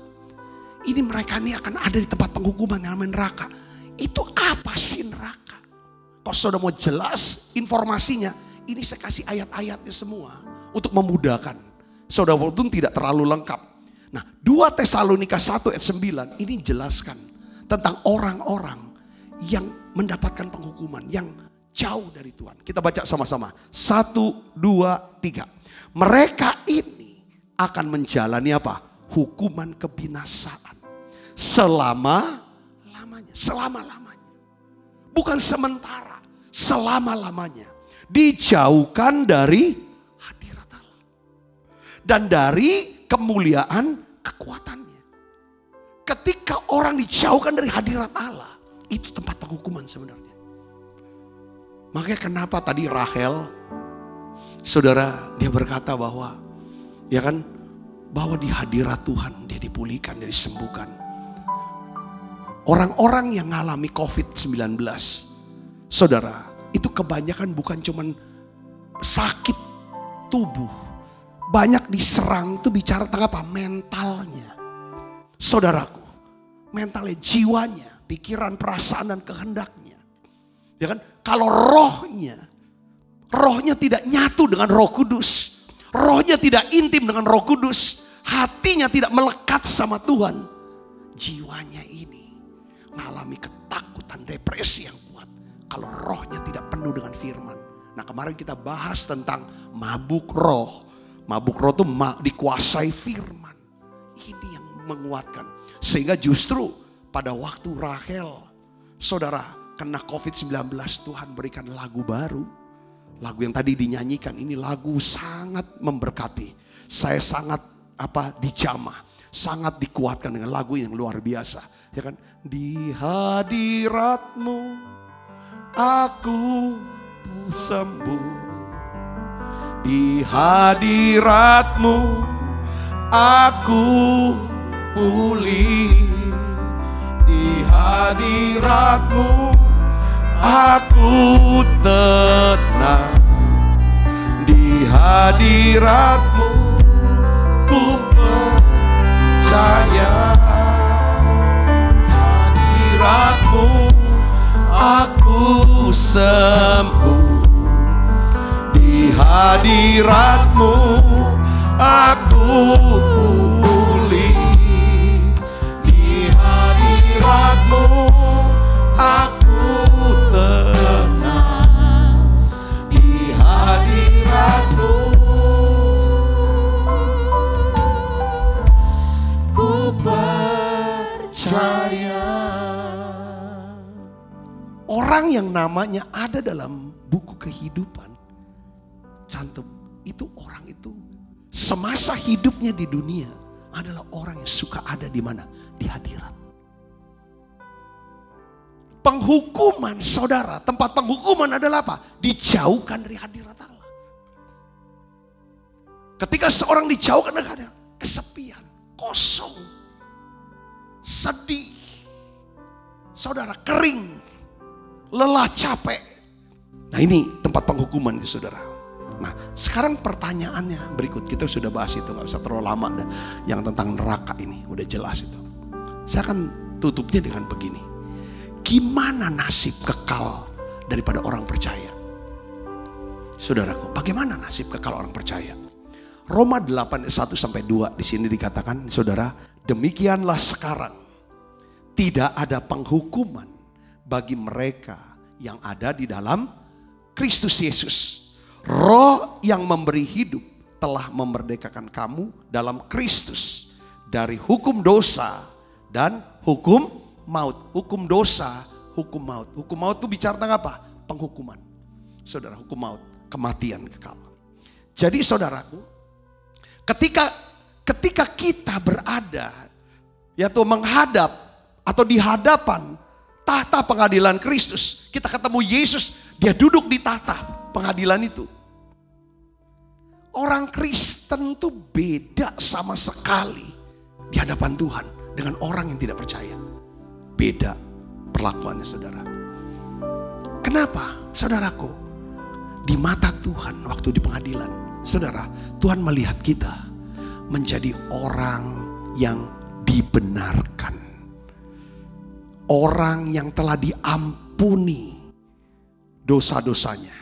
Ini mereka ini akan ada di tempat penghukuman yang namanya neraka. Itu apa sih neraka? Kalau saudara mau jelas informasinya, ini saya kasih ayat-ayatnya semua untuk memudahkan. Saudara walaupun tidak terlalu lengkap. Nah 2 Tesalonika 1 ayat 9 ini jelaskan tentang orang-orang yang mendapatkan penghukuman, yang jauh dari Tuhan. Kita baca sama-sama. 1, 2, 3. Mereka ini akan menjalani apa? Hukuman kebinasaan. Selama-lamanya. Selama-lamanya. Bukan sementara. Selama-lamanya. Dijauhkan dari hadirat Allah. Dan dari kemuliaan kekuatannya. Ketika orang dijauhkan dari hadirat Allah. Itu tempat penghukuman sebenarnya. Makanya kenapa tadi Rahel, saudara, dia berkata bahwa, ya kan, bahwa di hadirat Tuhan dia dipulihkan, dia disembuhkan. Orang-orang yang mengalami COVID-19, saudara, itu kebanyakan bukan cuman sakit tubuh. Banyak diserang itu bicara tentang apa? Mentalnya. Saudaraku, mentalnya, jiwanya, pikiran, perasaan, dan kehendaknya. Ya kan? Kalau rohnya tidak nyatu dengan Roh Kudus. Rohnya tidak intim dengan Roh Kudus. Hatinya tidak melekat sama Tuhan. Jiwanya ini mengalami ketakutan, depresi yang kuat. Kalau rohnya tidak penuh dengan firman. Nah kemarin kita bahas tentang mabuk roh. Mabuk roh itu dikuasai firman. Ini yang menguatkan. Sehingga justru pada waktu Rahel, saudara, kena COVID-19, Tuhan berikan lagu baru. Lagu yang tadi dinyanyikan ini lagu sangat memberkati. Saya sangat dijamah, sangat dikuatkan dengan lagu yang luar biasa. Ya kan? Di hadirat-Mu aku sembuh. Di hadirat-Mu aku pulih. Di hadirat-Mu aku tenang. Di hadirat-Mu ku percaya. Hadirat-Mu aku sembuh. Di hadirat-Mu aku pulih. Di hadirat-Mu aku tenang. Di hadirat-Mu ku percaya. Orang yang namanya ada dalam buku kehidupan, cantum, itu orang itu semasa hidupnya di dunia adalah orang yang suka ada di mana? Di hadirat. Penghukuman, saudara, tempat penghukuman adalah apa? Dijauhkan dari hadirat Allah. Ketika seorang dijauhkan dari hadirat, kesepian, kosong, sedih, saudara, kering, lelah, capek. Nah ini tempat penghukuman itu, saudara. Nah sekarang pertanyaannya berikut, kita sudah bahas itu, gak usah terlalu lama dah. Yang tentang neraka ini udah jelas itu. Saya akan tutupnya dengan begini. Gimana nasib kekal daripada orang percaya? Saudaraku, bagaimana nasib kekal orang percaya? Roma 8 1 sampai 2 di sini dikatakan, saudara, demikianlah sekarang tidak ada penghukuman bagi mereka yang ada di dalam Kristus Yesus. Roh yang memberi hidup telah memerdekakan kamu dalam Kristus dari hukum dosa dan hukum maut. Hukum dosa, hukum maut. Hukum maut itu bicara tentang apa? Penghukuman. Saudara, hukum maut, kematian kekal. Jadi saudaraku, ketika ketika kita berada, yaitu menghadap atau di hadapan tahta pengadilan Kristus, kita ketemu Yesus, dia duduk di tahta pengadilan itu. Orang Kristen tuh beda sama sekali di hadapan Tuhan dengan orang yang tidak percaya. Beda perlakuannya, saudara. Kenapa, saudaraku? Di mata Tuhan waktu di pengadilan, saudara, Tuhan melihat kita menjadi orang yang dibenarkan. Orang yang telah diampuni dosa-dosanya.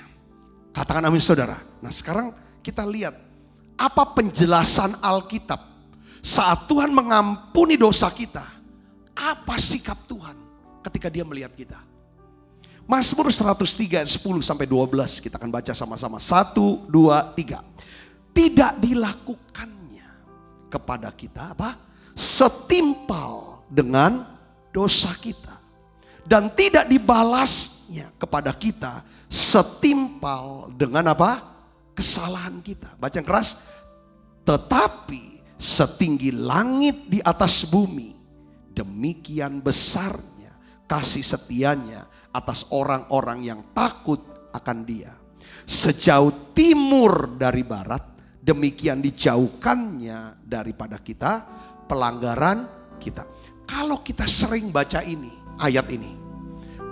Katakan amin, saudara. Nah, sekarang kita lihat apa penjelasan Alkitab saat Tuhan mengampuni dosa kita. Apa sikap Tuhan ketika dia melihat kita? Mazmur 103 ayat 10 sampai 12 kita akan baca sama-sama. 1, 2, 3. Tidak dilakukannya kepada kita apa? Setimpal dengan dosa kita. Dan tidak dibalasnya kepada kita setimpal dengan apa? Kesalahan kita. Baca yang keras. Tetapi setinggi langit di atas bumi, demikian besarnya kasih setianya atas orang-orang yang takut akan Dia. Sejauh timur dari barat, demikian dijauhkannya daripada kita pelanggaran kita. Kalau kita sering baca ini, ayat ini,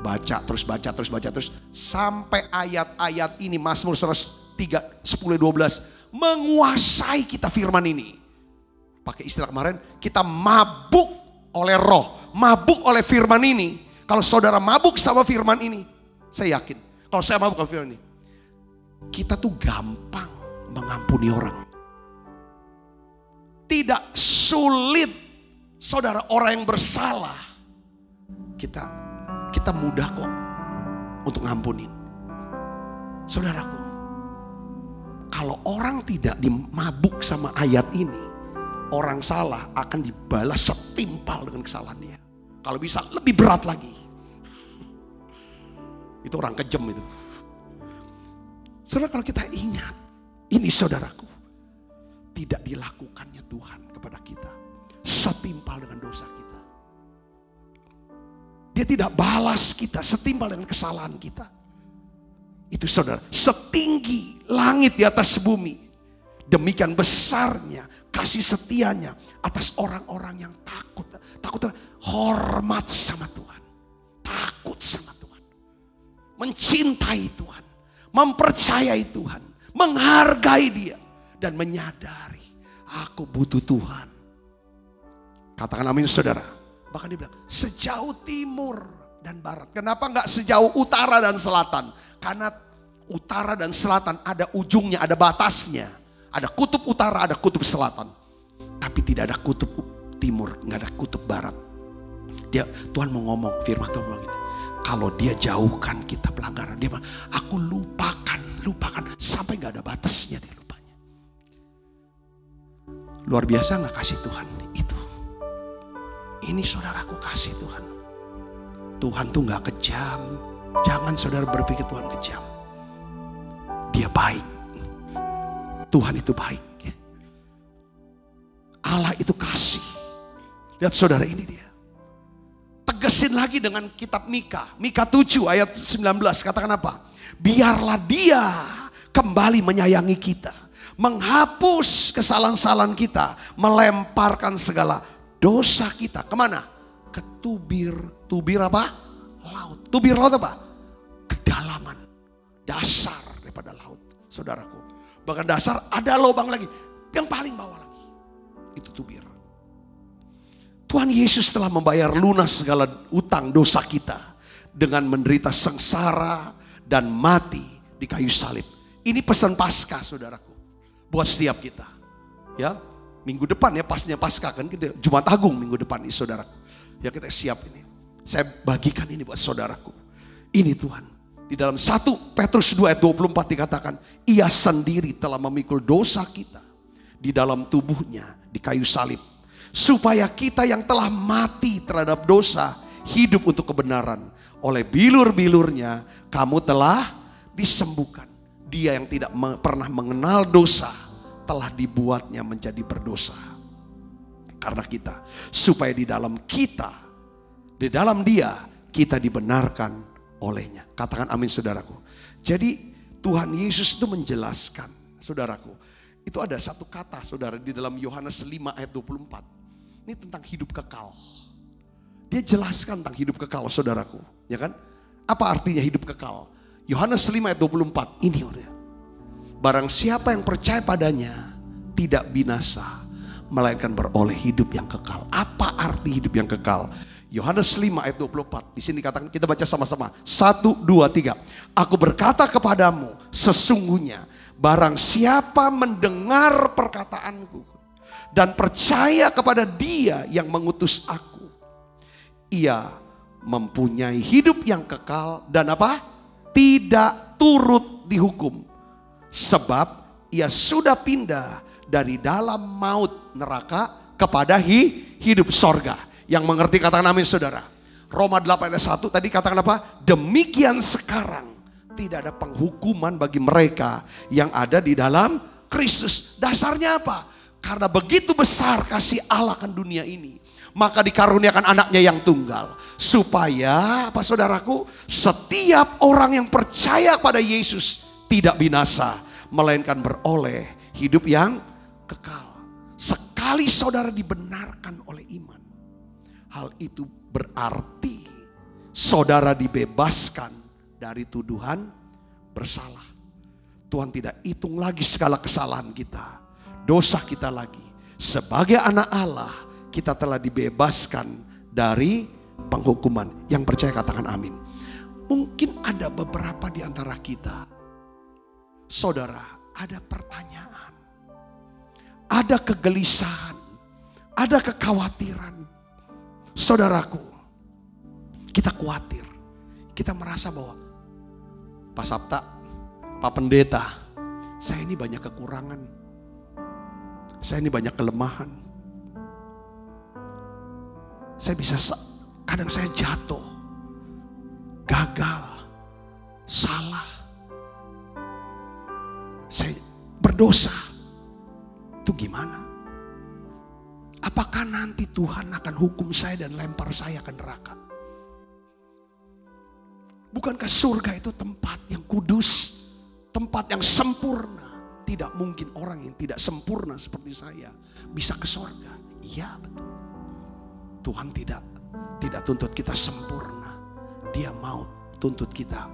baca terus sampai ayat-ayat ini, Mazmur 103, 10-12 menguasai kita firman ini. Pakai istilah kemarin, kita mabuk oleh roh, mabuk oleh firman ini. Kalau saudara mabuk sama firman ini, saya yakin, kalau saya mabuk sama firman ini, kita tuh gampang mengampuni orang. Tidak sulit, saudara, orang yang bersalah, kita mudah kok untuk ngampunin. Saudaraku, kalau orang tidak dimabuk sama ayat ini, orang salah akan dibalas setimpal dengan kesalahan dia. Kalau bisa lebih berat lagi. Itu orang kejam itu. Saudara, kalau kita ingat, ini saudaraku, tidak dilakukannya Tuhan kepada kita setimpal dengan dosa kita. Dia tidak balas kita setimpal dengan kesalahan kita. Itu saudara, setinggi langit di atas bumi, demikian besarnya kasih setianya atas orang-orang yang takut, hormat sama Tuhan, takut sama Tuhan, mencintai Tuhan, mempercayai Tuhan, menghargai Dia, dan menyadari aku butuh Tuhan. Katakan amin, saudara. Bahkan dia bilang sejauh timur dan barat. Kenapa enggak sejauh utara dan selatan? Karena utara dan selatan ada ujungnya, ada batasnya. Ada kutub utara, ada kutub selatan. Tapi tidak ada kutub timur, enggak ada kutub barat. Tuhan mau ngomong, firman Tuhan bilang gini, kalau dia jauhkan kita pelanggaran, dia bilang, aku lupakan sampai enggak ada batasnya, dia lupanya. Luar biasa enggak kasih Tuhan itu? Ini saudaraku, kasih Tuhan. Tuhan tuh enggak kejam. Jangan saudara berpikir Tuhan kejam. Dia baik. Tuhan itu baik. Allah itu kasih. Lihat saudara, ini dia. Tegesin lagi dengan kitab Mika. Mika 7 ayat 19. Katakan apa? Biarlah Dia kembali menyayangi kita. Menghapus kesalahan-kesalahan kita. Melemparkan segala dosa kita. Kemana? Ke tubir apa? Laut. Tubir laut apa? Kedalaman. Dasar daripada laut. Saudaraku. Bahkan dasar ada lubang lagi. Yang paling bawah lagi. Itu tubir. Tuhan Yesus telah membayar lunas segala utang dosa kita. Dengan menderita sengsara dan mati di kayu salib. Ini pesan Paskah, saudaraku. Buat setiap kita. Ya, minggu depan ya, pasnya Paskah kan. Kita, Jumat Agung minggu depan ini, saudaraku. Ya, kita siap ini. Saya bagikan ini buat saudaraku. Ini Tuhan. Di dalam 1 Petrus 2 ayat 24 dikatakan, Ia sendiri telah memikul dosa kita di dalam tubuhnya di kayu salib. Supaya kita yang telah mati terhadap dosa hidup untuk kebenaran. Oleh bilur-bilurnya kamu telah disembuhkan. Dia yang tidak pernah mengenal dosa telah dibuatnya menjadi berdosa karena kita. Supaya di dalam kita, di dalam Dia, kita dibenarkan olehnya. Katakan amin saudaraku. Jadi Tuhan Yesus itu menjelaskan, saudaraku. Itu ada satu kata saudara di dalam Yohanes 5 ayat 24. Ini tentang hidup kekal. Dia jelaskan tentang hidup kekal saudaraku. Ya kan? Apa artinya hidup kekal? Yohanes 5 ayat 24. Ini udah. Barang siapa yang percaya padanya tidak binasa, melainkan beroleh hidup yang kekal. Apa arti hidup yang kekal? Yohanes 5 ayat 24. Di sini dikatakan, kita baca sama-sama. 1, 2, 3. Aku berkata kepadamu, sesungguhnya barang siapa mendengar perkataanku dan percaya kepada Dia yang mengutus aku, ia mempunyai hidup yang kekal dan apa? Tidak turut dihukum. Sebab ia sudah pindah dari dalam maut neraka kepada hidup sorga. Yang mengerti katakan amin saudara. Roma 8 ayat 1 tadi katakan apa? Demikian sekarang tidak ada penghukuman bagi mereka yang ada di dalam Kristus. Dasarnya apa? Karena begitu besar kasih Allah akan dunia ini, maka dikaruniakan anaknya yang tunggal. Supaya apa saudaraku? Setiap orang yang percaya pada Yesus tidak binasa, melainkan beroleh hidup yang kekal. Sekali saudara dibenarkan oleh iman, hal itu berarti saudara dibebaskan dari tuduhan bersalah. Tuhan tidak hitung lagi segala kesalahan kita, dosa kita lagi. Sebagai anak Allah, kita telah dibebaskan dari penghukuman. Yang percaya katakan amin. Mungkin ada beberapa di antara kita, saudara, ada pertanyaan, ada kegelisahan, ada kekhawatiran. Saudaraku, kita khawatir, kita merasa bahwa Pak Sabta, Pak Pendeta, saya ini banyak kekurangan, saya ini banyak kelemahan. Saya bisa, kadang saya jatuh, gagal, salah, saya berdosa. Itu gimana? Apakah nanti Tuhan akan hukum saya dan lempar saya ke neraka? Bukankah surga itu tempat yang kudus, tempat yang sempurna? Tidak mungkin orang yang tidak sempurna seperti saya bisa ke surga. Iya betul. Tuhan tidak tuntut kita sempurna. Dia mau tuntut kita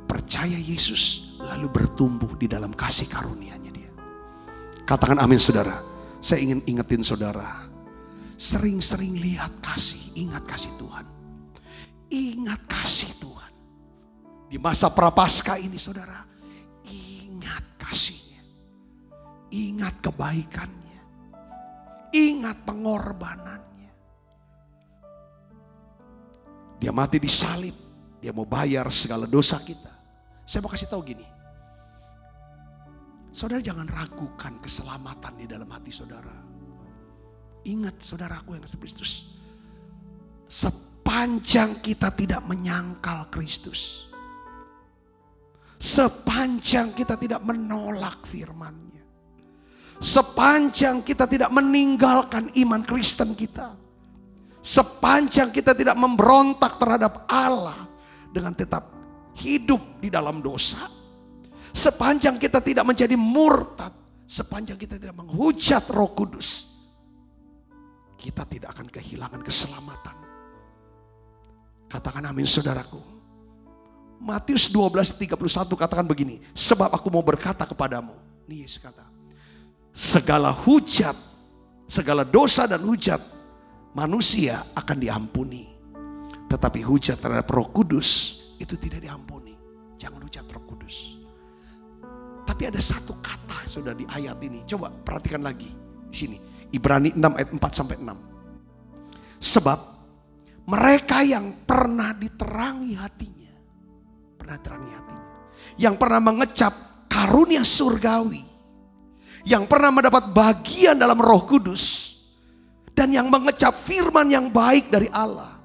percaya Yesus lalu bertumbuh di dalam kasih karunia-Nya Dia. Katakan amin saudara. Saya ingin ingetin saudara, sering-sering lihat kasih, ingat kasih Tuhan. Ingat kasih Tuhan. Di masa prapaskah ini saudara, ingat kasih-Nya. Ingat kebaikan-Nya. Ingat pengorbanan-Nya. Dia mati di salib, Dia mau bayar segala dosa kita. Saya mau kasih tahu gini, saudara jangan ragukan keselamatan di dalam hati saudara. Ingat saudaraku yang Kristus, sepanjang kita tidak menyangkal Kristus, sepanjang kita tidak menolak firman-Nya, sepanjang kita tidak meninggalkan iman Kristen kita, sepanjang kita tidak memberontak terhadap Allah dengan tetap hidup di dalam dosa, sepanjang kita tidak menjadi murtad, sepanjang kita tidak menghujat Roh Kudus, kita tidak akan kehilangan keselamatan. Katakan amin saudaraku. Matius 12:31 katakan begini, sebab aku mau berkata kepadamu, nih Yesus kata, segala hujat, segala dosa dan hujat manusia akan diampuni, tetapi hujat terhadap Roh Kudus itu tidak diampuni. Jangan hujat Roh Kudus. Tapi ada satu kata sudah di ayat ini, coba perhatikan lagi di sini, Ibrani 6 ayat 4 sampai 6. Sebab mereka yang pernah diterangi hatinya, yang pernah mengecap karunia surgawi, yang pernah mendapat bagian dalam Roh Kudus, dan yang mengecap firman yang baik dari Allah,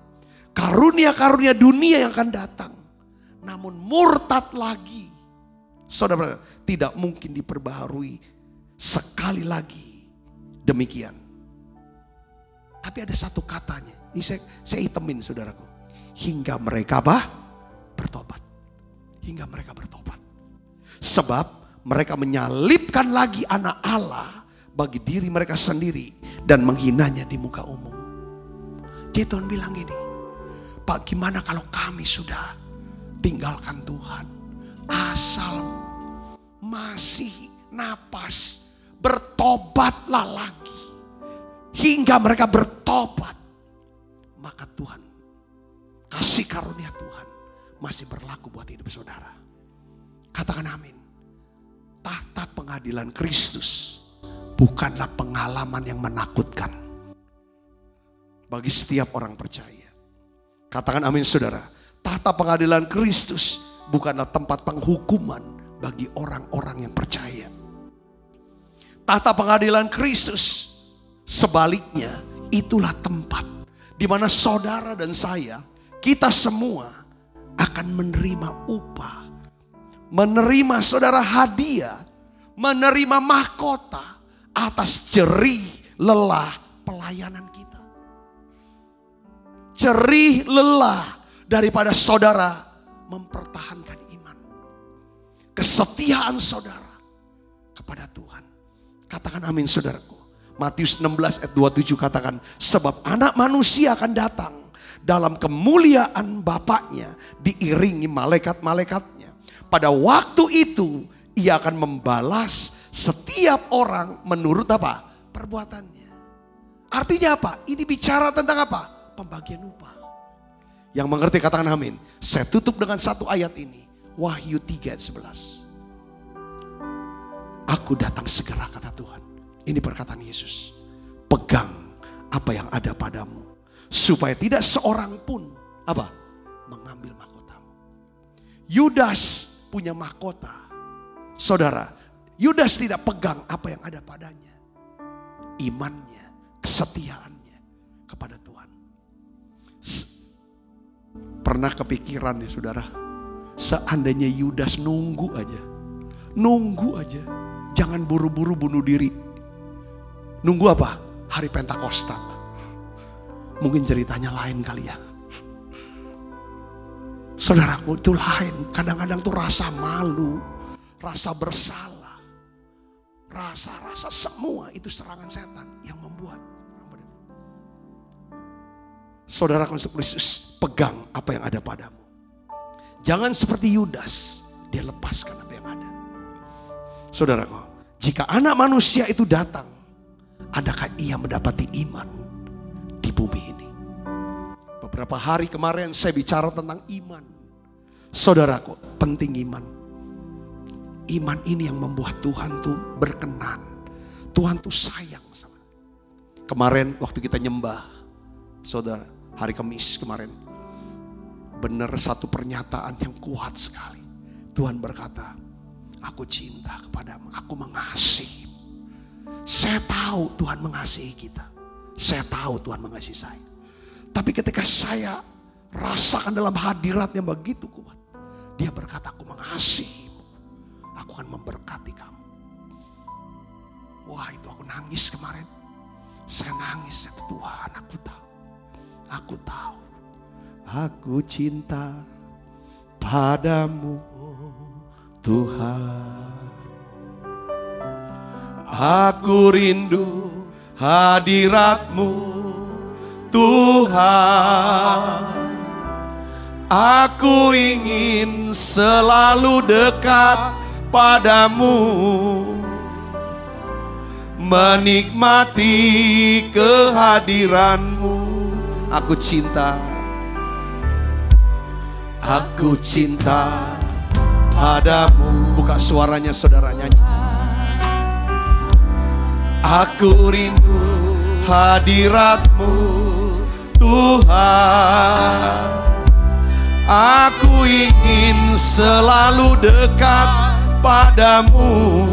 karunia-karunia dunia yang akan datang, namun murtad lagi, saudara, tidak mungkin diperbaharui sekali lagi. Demikian Tapi ada satu katanya, ini saya hitemin saudaraku. Hingga mereka apa? Bertobat. Hingga mereka bertobat. Sebab mereka menyalibkan lagi anak Allah bagi diri mereka sendiri dan menghinanya di muka umum. Jadi Tuhan bilang gini, Pak, gimana kalau kami sudah tinggalkan Tuhan, asal masih napas, bertobatlah lagi. Hingga mereka bertobat, maka Tuhan, kasih karunia Tuhan masih berlaku buat hidup saudara. Katakan amin. Tahta pengadilan Kristus bukanlah pengalaman yang menakutkan bagi setiap orang percaya. Katakan amin saudara. Tahta pengadilan Kristus bukanlah tempat penghukuman bagi orang-orang yang percaya. Tahta pengadilan Kristus sebaliknya itulah tempat di mana saudara dan saya, kita semua akan menerima upah, menerima saudara hadiah, menerima mahkota atas jerih lelah pelayanan kita. Jerih lelah daripada saudara mempertahankan iman, kesetiaan saudara kepada Tuhan. Katakan amin saudaraku. Matius 16 ayat 27 katakan, sebab anak manusia akan datang dalam kemuliaan Bapaknya diiringi malaikat-malaikatnya. Pada waktu itu ia akan membalas setiap orang menurut apa? Perbuatannya. Artinya apa? Ini bicara tentang apa? Pembagian upah. Yang mengerti katakan amin. Saya tutup dengan satu ayat ini. Wahyu 3 ayat 11. Aku datang segera kata Tuhan. Ini perkataan Yesus. Pegang apa yang ada padamu, supaya tidak seorang pun apa? Mengambil mahkotamu. Yudas punya mahkota. Saudara, Yudas tidak pegang apa yang ada padanya. Imannya, kesetiaannya kepada Tuhan. Pernah kepikiran ya saudara, seandainya Yudas nunggu aja, jangan buru-buru bunuh diri. Nunggu apa? Hari Pentakosta. Mungkin ceritanya lain kali ya. Saudaraku, itu lain. Kadang-kadang tuh rasa malu, rasa bersalah, rasa-rasa semua itu serangan setan yang membuat. Saudaraku Kristus, pegang apa yang ada padamu. Jangan seperti Yudas, dia lepaskan apa yang ada. Saudaraku, jika anak manusia itu datang, adakah ia mendapati iman di bumi ini? Beberapa hari kemarin saya bicara tentang iman. Saudaraku, penting iman. Iman ini yang membuat Tuhan tuh berkenan. Tuhan tuh sayang sama. Kemarin waktu kita nyembah, saudara, hari Kamis kemarin, benar satu pernyataan yang kuat sekali. Tuhan berkata, aku cinta kepadamu, aku mengasihi. Saya tahu Tuhan mengasihi kita. Saya tahu Tuhan mengasihi saya. Tapi ketika saya rasakan dalam hadirat yang begitu kuat, dia berkata, aku mengasihimu. Aku akan memberkati kamu. Wah, itu aku nangis kemarin. Saya nangis, Tuhan, aku tahu. Aku tahu. Aku cinta padamu, Tuhan. Aku rindu hadirat-Mu, Tuhan. Aku ingin selalu dekat padamu, menikmati kehadiran-Mu. Aku cinta padamu. Buka suaranya saudara, nyanyi. Aku rindu hadirat-Mu, Tuhan. Aku ingin selalu dekat padamu,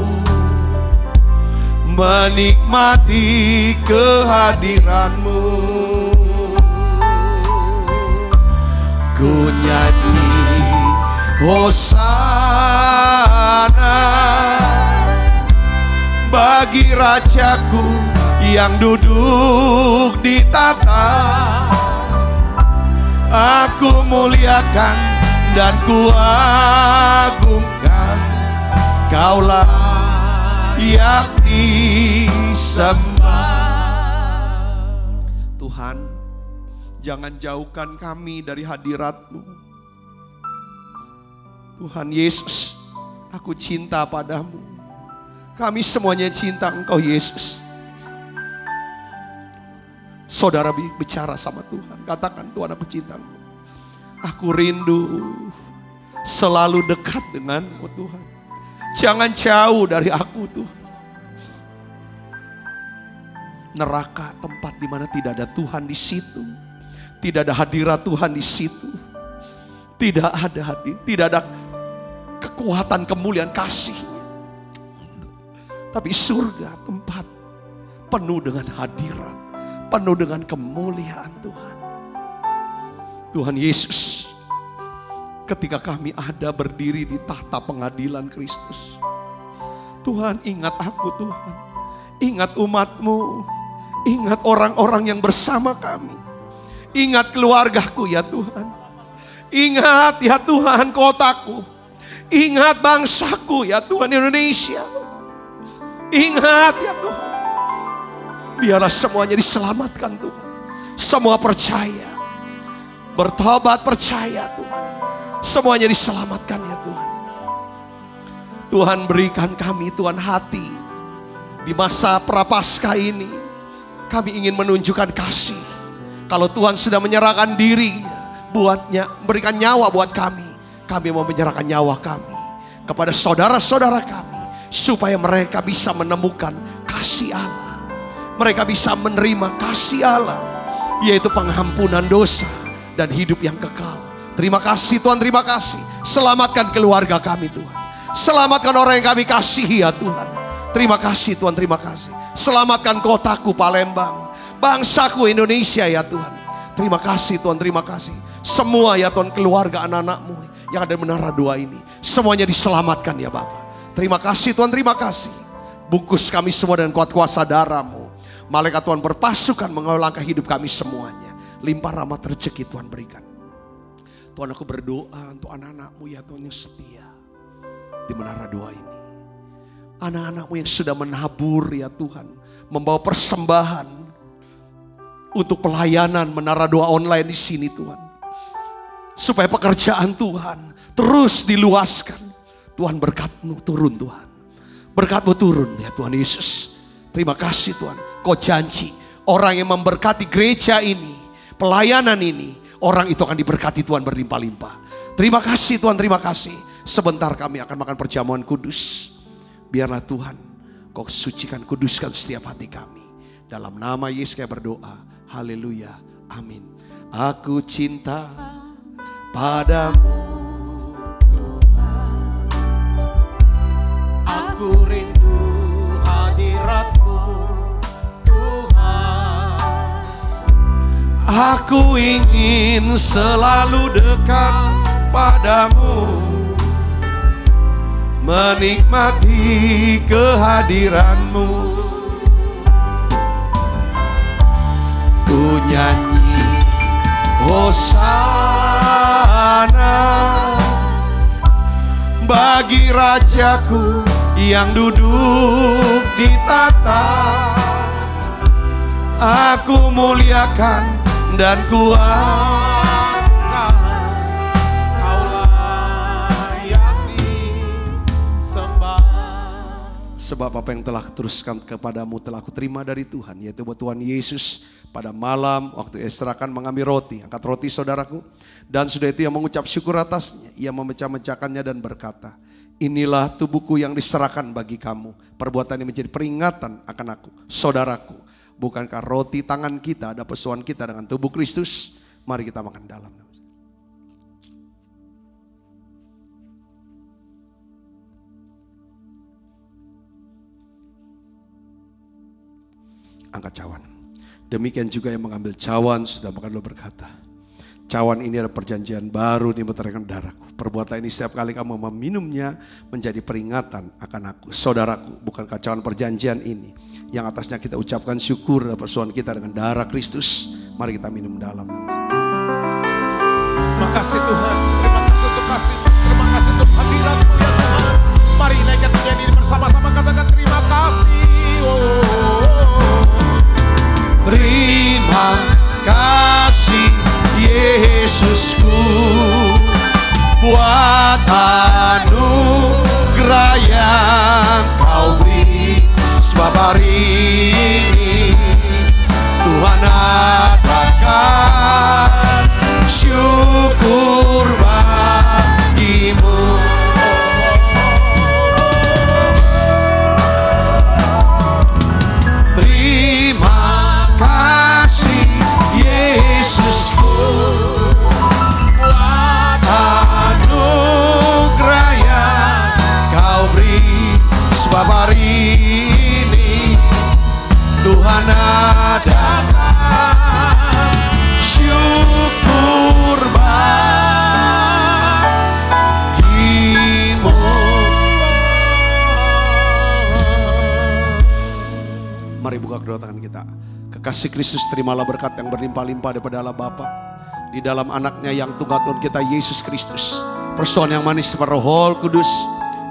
menikmati kehadiran-Mu. Ku nyanyi Hosana bagi Rajaku yang duduk di tata. Aku muliakan dan kuagungkan, Kaulah yang disembah. Tuhan, jangan jauhkan kami dari hadirat-Mu. Tuhan Yesus, aku cinta padamu. Kami semuanya cinta Engkau Yesus. Saudara bicara sama Tuhan, katakan, Tuhan aku cinta Engkau. Aku rindu selalu dekat dengan-Mu Tuhan. Jangan jauh dari aku Tuhan. Neraka tempat di mana tidak ada Tuhan di situ. Tidak ada hadirat Tuhan di situ. Tidak ada kekuatan, kemuliaan, kasih-Nya. Tapi surga tempat penuh dengan hadirat, penuh dengan kemuliaan Tuhan. Tuhan Yesus, ketika kami ada berdiri di tahta pengadilan Kristus, Tuhan ingat aku Tuhan, ingat umat-Mu, ingat orang-orang yang bersama kami, ingat keluargaku ya Tuhan, ingat ya Tuhan kotaku, ingat bangsaku ya Tuhan Indonesia, ingat ya Tuhan, biarlah semuanya diselamatkan Tuhan, semua percaya, bertobat percaya Tuhan, semuanya diselamatkan ya Tuhan. Tuhan berikan kami Tuhan hati di masa prapaskah ini. Kami ingin menunjukkan kasih. Kalau Tuhan sudah menyerahkan diri buatnya, berikan nyawa buat kami, kami mau menyerahkan nyawa kami kepada saudara-saudara kami, supaya mereka bisa menemukan kasih Allah. Mereka bisa menerima kasih Allah, yaitu pengampunan dosa dan hidup yang kekal. Terima kasih Tuhan, terima kasih. Selamatkan keluarga kami Tuhan. Selamatkan orang yang kami kasihi ya Tuhan. Terima kasih Tuhan, terima kasih. Selamatkan kotaku Palembang, bangsaku Indonesia ya Tuhan. Terima kasih Tuhan, terima kasih. Semua ya Tuhan, keluarga anak-anak-Mu yang ada di menara dua ini, semuanya diselamatkan ya Bapa. Terima kasih Tuhan, terima kasih. Bungkus kami semua dengan kuat kuasa darah-Mu. Malaikat Tuhan berpasukan mengawal langkah hidup kami semuanya. Limpah rahmat rezeki Tuhan berikan. Tuhan, aku berdoa untuk anak-anak-Mu ya Tuhan yang setia di menara dua ini. Anak-anak-Mu yang sudah menabur ya Tuhan, membawa persembahan untuk pelayanan menara doa online di sini Tuhan. Supaya pekerjaan Tuhan terus diluaskan. Tuhan, berkat-Mu turun Tuhan. Berkat-Mu turun ya Tuhan Yesus. Terima kasih Tuhan. Kau janji orang yang memberkati gereja ini, pelayanan ini, orang itu akan diberkati Tuhan berlimpah-limpah. Terima kasih Tuhan, terima kasih. Sebentar kami akan makan perjamuan kudus. Biarlah Tuhan Kau sucikan, kuduskan setiap hati kami. Dalam nama Yesus kami berdoa. Haleluya. Amin. Aku cinta padamu Tuhan. Aku rindu hadirat-Mu Tuhan. Aku ingin selalu dekat padamu, menikmati kehadiran-Mu. Ku nyanyi Hosana bagi Rajaku yang duduk di tata. Aku muliakan dan kuat, Kaulah yang disembah. sebab apa yang telah teruskan kepadamu telah aku terima dari Tuhan, yaitu buat Tuhan Yesus pada malam waktu ia serahkan mengambil roti. Angkat roti saudaraku. Dan sudah itu ia mengucap syukur atasnya. Ia memecah-mecahkannya dan berkata, inilah tubuhku yang diserahkan bagi kamu. Perbuatan ini menjadi peringatan akan aku, saudaraku. Bukankah roti tangan kita ada persoalan kita dengan tubuh Kristus? Mari kita makan dalam. Angkat cawan. Demikian juga yang mengambil cawan sudah makan lo berkata, Cawan ini adalah perjanjian baru di meteraikan darahku. Perbuatan ini setiap kali kamu meminumnya menjadi peringatan akan aku. Saudaraku, bukankah cawan perjanjian ini yang atasnya kita ucapkan syukur atas persoalan kita dengan darah Kristus. Mari kita minum dalam. Terima kasih Tuhan, terima kasih untuk kasih, terima kasih untuk hadirat-Mu ya Tuhan. Mari naikkan pujian ini bersama-sama, katakan terima kasih. Terima kasih Yesusku buat anugerah yang Kau beri. Sebab hari ini Tuhan adakan syukur bagimu. Terima kasih Yesusku buat anugerah yang Kau beri. Sebab hari ini Tuhan adakan syukur bagimu. Mari buka kedua tangan kita. Kekasih Kristus, terimalah berkat yang berlimpah-limpah daripada Allah Bapa di dalam anaknya yang tunggal Tuhan kita Yesus Kristus. Persekutuan yang manis Roh Kudus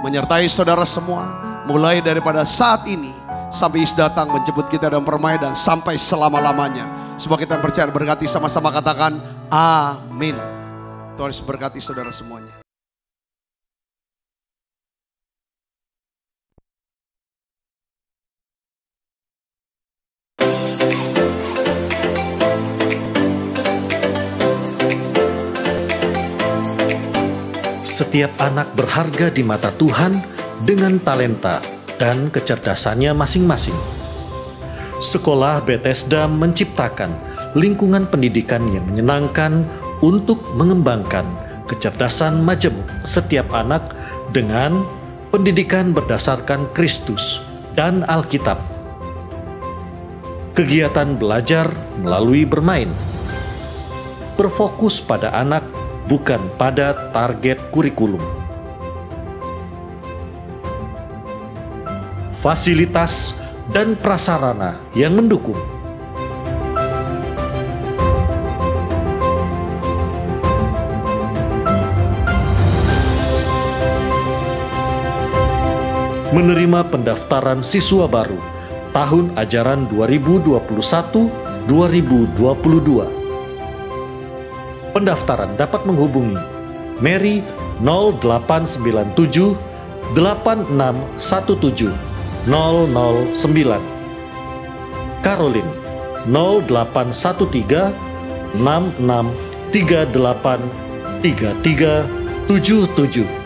menyertai saudara semua mulai daripada saat ini sampai Yesus datang menjemput kita dalam permai dan sampai selama-lamanya. Semua kita percaya berkati sama-sama, katakan amin. Tuhan Yesus berkati saudara semuanya. Setiap anak berharga di mata Tuhan dengan talenta dan kecerdasannya masing-masing. Sekolah Bethesda menciptakan lingkungan pendidikan yang menyenangkan untuk mengembangkan kecerdasan majemuk setiap anak dengan pendidikan berdasarkan Kristus dan Alkitab. Kegiatan belajar melalui bermain berfokus pada anak, bukan pada target kurikulum. Fasilitas dan prasarana yang mendukung. Menerima pendaftaran siswa baru tahun ajaran 2021-2022. Pendaftaran dapat menghubungi Mary 0897 8617 009, Caroline 0813 6638 3377.